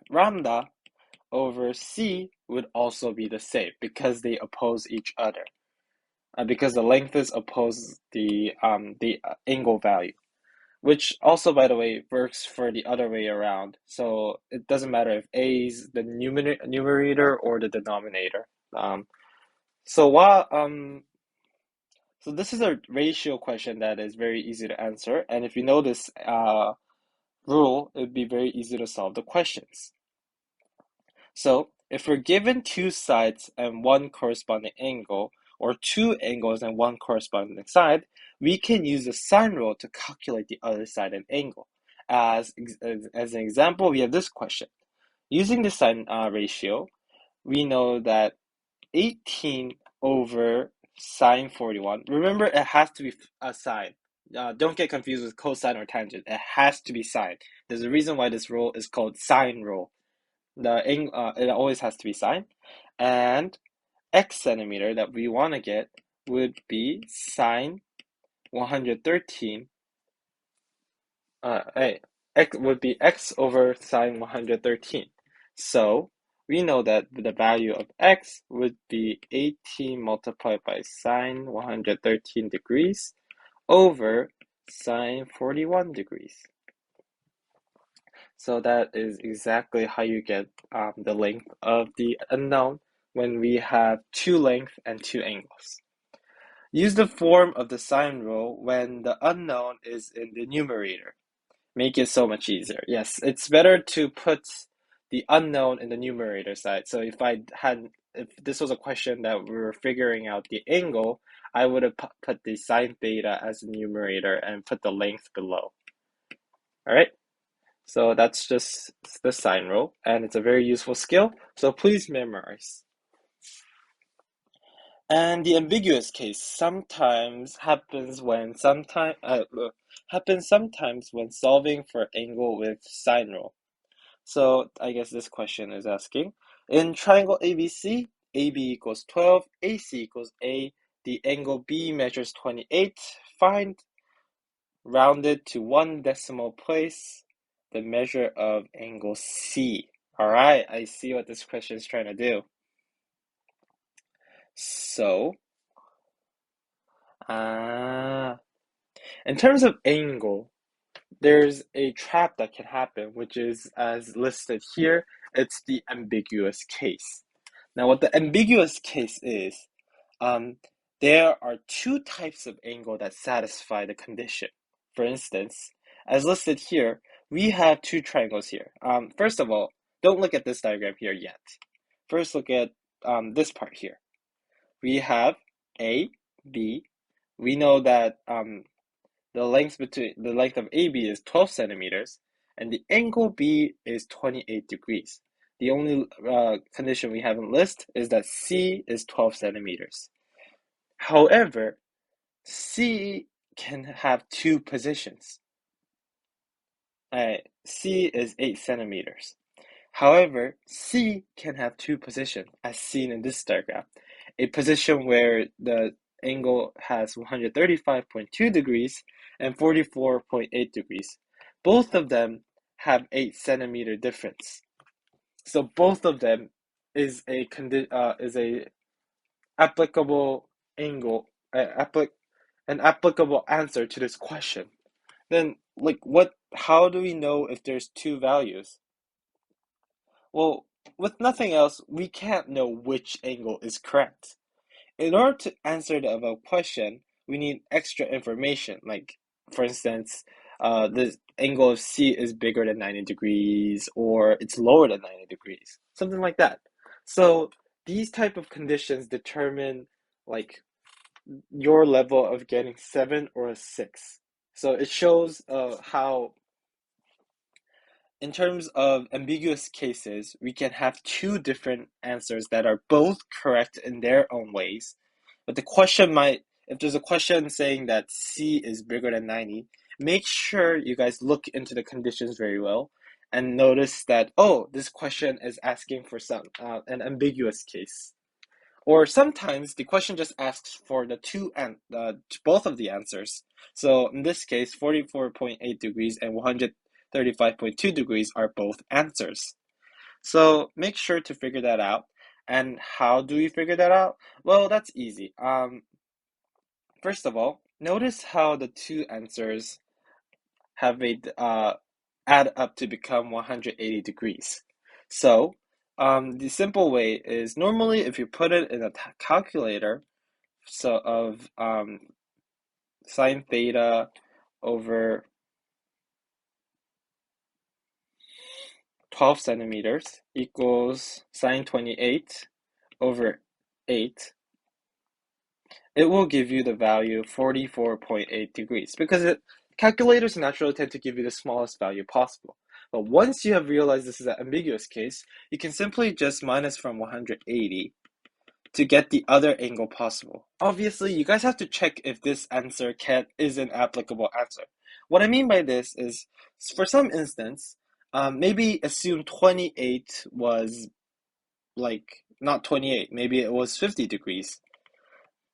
lambda over C would also be the same because they oppose each other. Because the lengths oppose the angle value, which also, by the way, works for the other way around. So it doesn't matter if A is the numerator or the denominator. So this is a ratio question that is very easy to answer, and if you know this rule, it would be very easy to solve the questions. So if we're given two sides and one corresponding angle, or two angles and one corresponding side, we can use the sine rule to calculate the other side and angle. As an example, we have this question. Using the sine ratio, we know that 18 over sine 41. Remember, it has to be a sine. Don't get confused with cosine or tangent. It has to be sine. There's a reason why this rule is called sine rule. It always has to be sine. And x centimeter that we want to get would be sine 113. X would be x over sine 113. So we know that the value of x would be 18 multiplied by sine 113 degrees over sine 41 degrees. So that is exactly how you get the length of the unknown when we have two lengths and two angles. Use the form of the sine rule when the unknown is in the numerator. Make it so much easier. Yes, it's better to put the unknown in the numerator side. So if this was a question that we were figuring out the angle, I would have put the sine theta as a numerator and put the length below. All right, so that's just the sine rule, and it's a very useful skill, so please memorize. And the ambiguous case happens sometimes when solving for angle with sine rule. So I guess this question is asking, in triangle ABC, AB equals 12, AC equals A, the angle B measures 28, find, rounded to one decimal place, the measure of angle C. All right, I see what this question is trying to do. So, in terms of angle, there's a trap that can happen, which is as listed here. It's the ambiguous case. Now, what the ambiguous case is, there are two types of angle that satisfy the condition. For instance, as listed here, we have two triangles here. First of all, don't look at this diagram here yet. First, look at this part here. We have A, B. We know that the length of AB is 12 centimeters, and the angle B is 28 degrees. The only condition we haven't listed is that C is 12 centimeters. However, C can have two positions. C is 8 centimeters. However, C can have two positions, as seen in this diagram. A position where the angle has 135.2 degrees and 44.8 degrees. Both of them have 8 centimeter difference. So both of them is a applicable angle, an applicable answer to this question. Then, how do we know if there's two values? Well, with nothing else, we can't know which angle is correct. In order to answer the above question, we need extra information. Like, for instance, the angle of C is bigger than 90 degrees, or it's lower than 90 degrees, something like that. So these type of conditions determine like your level of getting 7 or a 6. So it shows how, in terms of ambiguous cases, we can have two different answers that are both correct in their own ways. But if there's a question saying that C is bigger than 90, make sure you guys look into the conditions very well and notice that, oh, this question is asking for an ambiguous case. Or sometimes the question just asks for both of the answers. So in this case, 44.8 degrees and 135.2 degrees are both answers. So make sure to figure that out. And how do we figure that out? Well, that's easy. First of all, notice how the two answers have add up to become 180 degrees. So the simple way is, normally if you put it in a calculator, so of sine theta over 12 centimeters equals sine 28 over 8, it will give you the value 44.8 degrees, because Calculators naturally tend to give you the smallest value possible. But once you have realized this is an ambiguous case, you can simply just minus from 180 to get the other angle possible. Obviously, you guys have to check if this answer is an applicable answer. What I mean by this is, for some instance, maybe assume 28 was like not 28, maybe it was 50 degrees.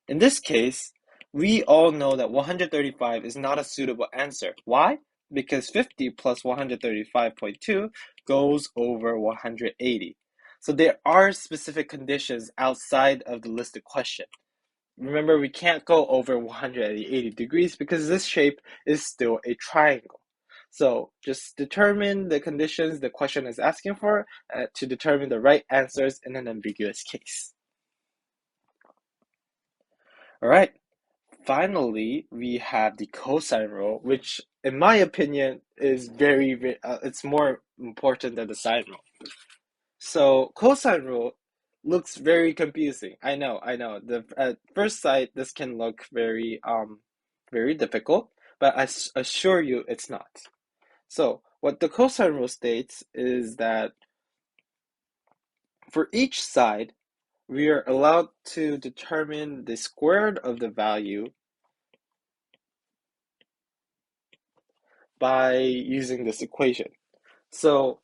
In this case, we all know that 135 is not a suitable answer. Why? Because 50 plus 135.2 goes over 180. So there are specific conditions outside of the listed question. Remember, we can't go over 180 degrees because this shape is still a triangle. So just determine the conditions the question is asking for to determine the right answers in an ambiguous case. All right. Finally, we have the cosine rule, which, in my opinion, is it's more important than the sine rule. So, cosine rule looks very confusing. I know. At first sight, this can look very difficult, but I assure you, it's not. So, what the cosine rule states is that for each side, we are allowed to determine the squared of the value by using this equation. So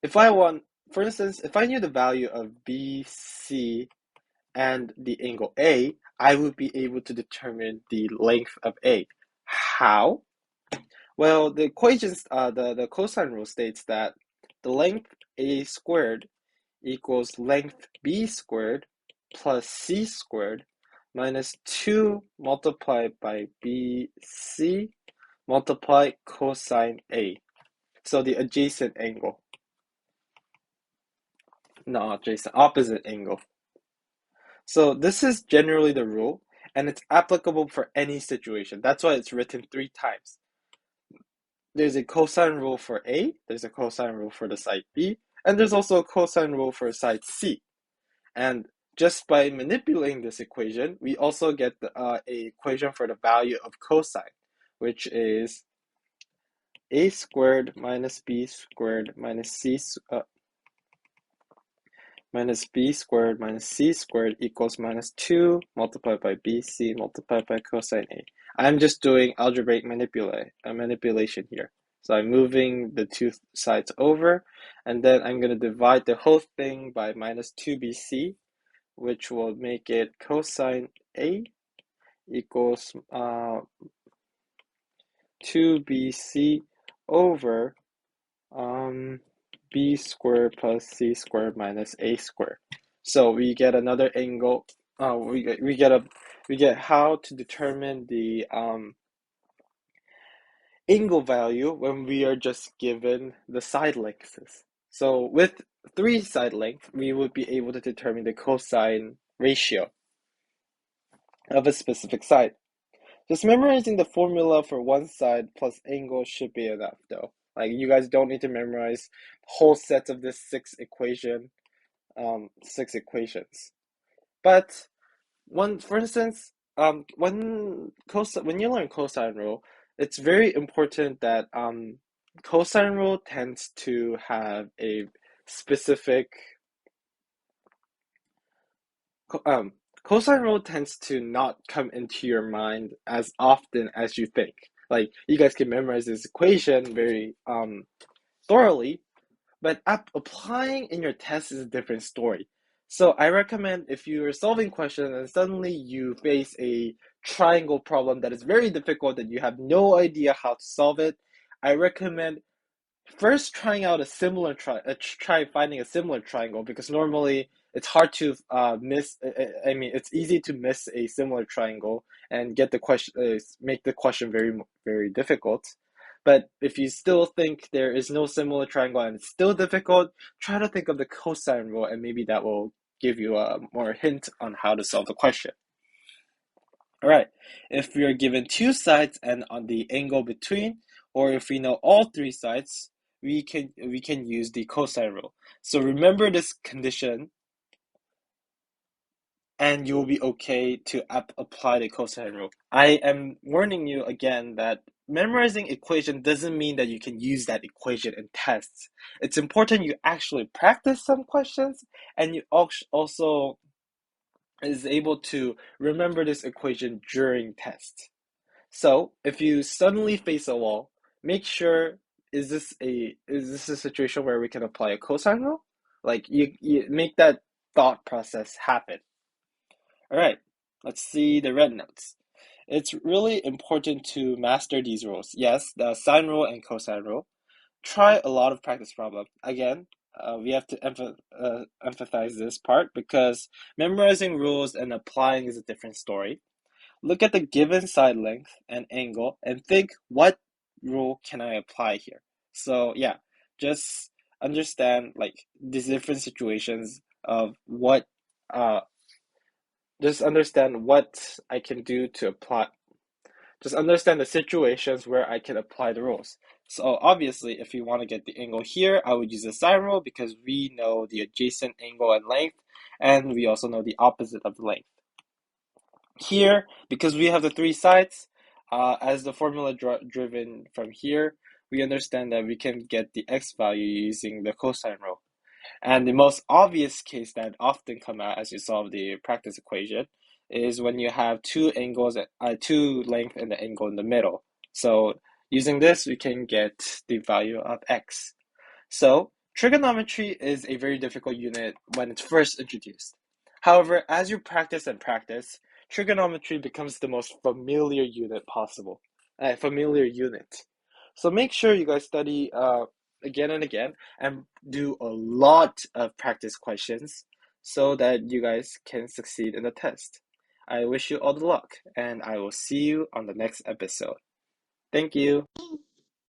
for instance, if I knew the value of BC and the angle A, I would be able to determine the length of A. How? Well, the cosine rule states that the length A squared equals length B squared plus C squared minus 2 multiplied by BC multiply cosine A. So the adjacent angle. Not adjacent, opposite angle. So this is generally the rule, and it's applicable for any situation. That's why it's written 3 times. There's a cosine rule for A, there's a cosine rule for the side B, and there's also a cosine rule for side C. And just by manipulating this equation, we also get a equation for the value of cosine, which is A squared minus B squared minus minus B squared minus C squared equals minus 2 multiplied by BC multiplied by cosine A. I'm just doing algebraic manipulation here. So I'm moving the two sides over, and then I'm going to divide the whole thing by minus 2BC, which will make it cosine A equals 2BC over B squared plus C squared minus A squared. So we get another angle. We get how to determine the angle value when we are just given the side lengths. So with 3 side lengths, we would be able to determine the cosine ratio of a specific side. Just memorizing the formula for one side plus angle should be enough, though. Like, you guys don't need to memorize whole sets of this 6 equations. But for instance, when you learn cosine rule, it's very important that cosine rule tends to have a specific cosine rule tends to not come into your mind as often as you think. Like, you guys can memorize this equation very thoroughly, but applying in your test is a different story. So I recommend, if you're solving questions and suddenly you face a triangle problem that is very difficult and you have no idea how to solve it, I recommend first trying out try finding a similar triangle, because normally it's hard to miss. I mean, it's easy to miss a similar triangle and get the question, make the question very difficult. But if you still think there is no similar triangle and it's still difficult, try to think of the cosine rule, and maybe that will give you a more hint on how to solve the question. All right, if we are given 2 sides and on the angle between, or if we know all 3 sides, we can use the cosine rule. So remember this condition, and you'll be okay to apply the cosine rule. I am warning you again that memorizing equation doesn't mean that you can use that equation in tests. It's important you actually practice some questions and you also is able to remember this equation during tests. So if you suddenly face a wall, make sure is this a situation where we can apply a cosine rule? Like you make that thought process happen. All right, let's see the red notes. It's really important to master these rules. Yes, the sine rule and cosine rule. Try a lot of practice problem. Again, we have to emphasize this part because memorizing rules and applying is a different story. Look at the given side length and angle and think, what rule can I apply here? So yeah, just understand like these different situations of what uh just understand what I can do to apply. Just understand the situations where I can apply the rules. So obviously, if you want to get the angle here, I would use the sine rule because we know the adjacent angle and length, and we also know the opposite of the length. Here, because we have the three sides, as the formula driven from here, we understand that we can get the x value using the cosine rule. And the most obvious case that often come out as you solve the practice equation is when you have two angles, two length and the angle in the middle. So using this, we can get the value of x. So trigonometry is a very difficult unit when it's first introduced. However, as you practice and practice, trigonometry becomes the most familiar unit possible. Familiar unit. So make sure you guys study again and again and do a lot of practice questions so that you guys can succeed in the test. I wish you all the luck and I will see you on the next episode. Thank you.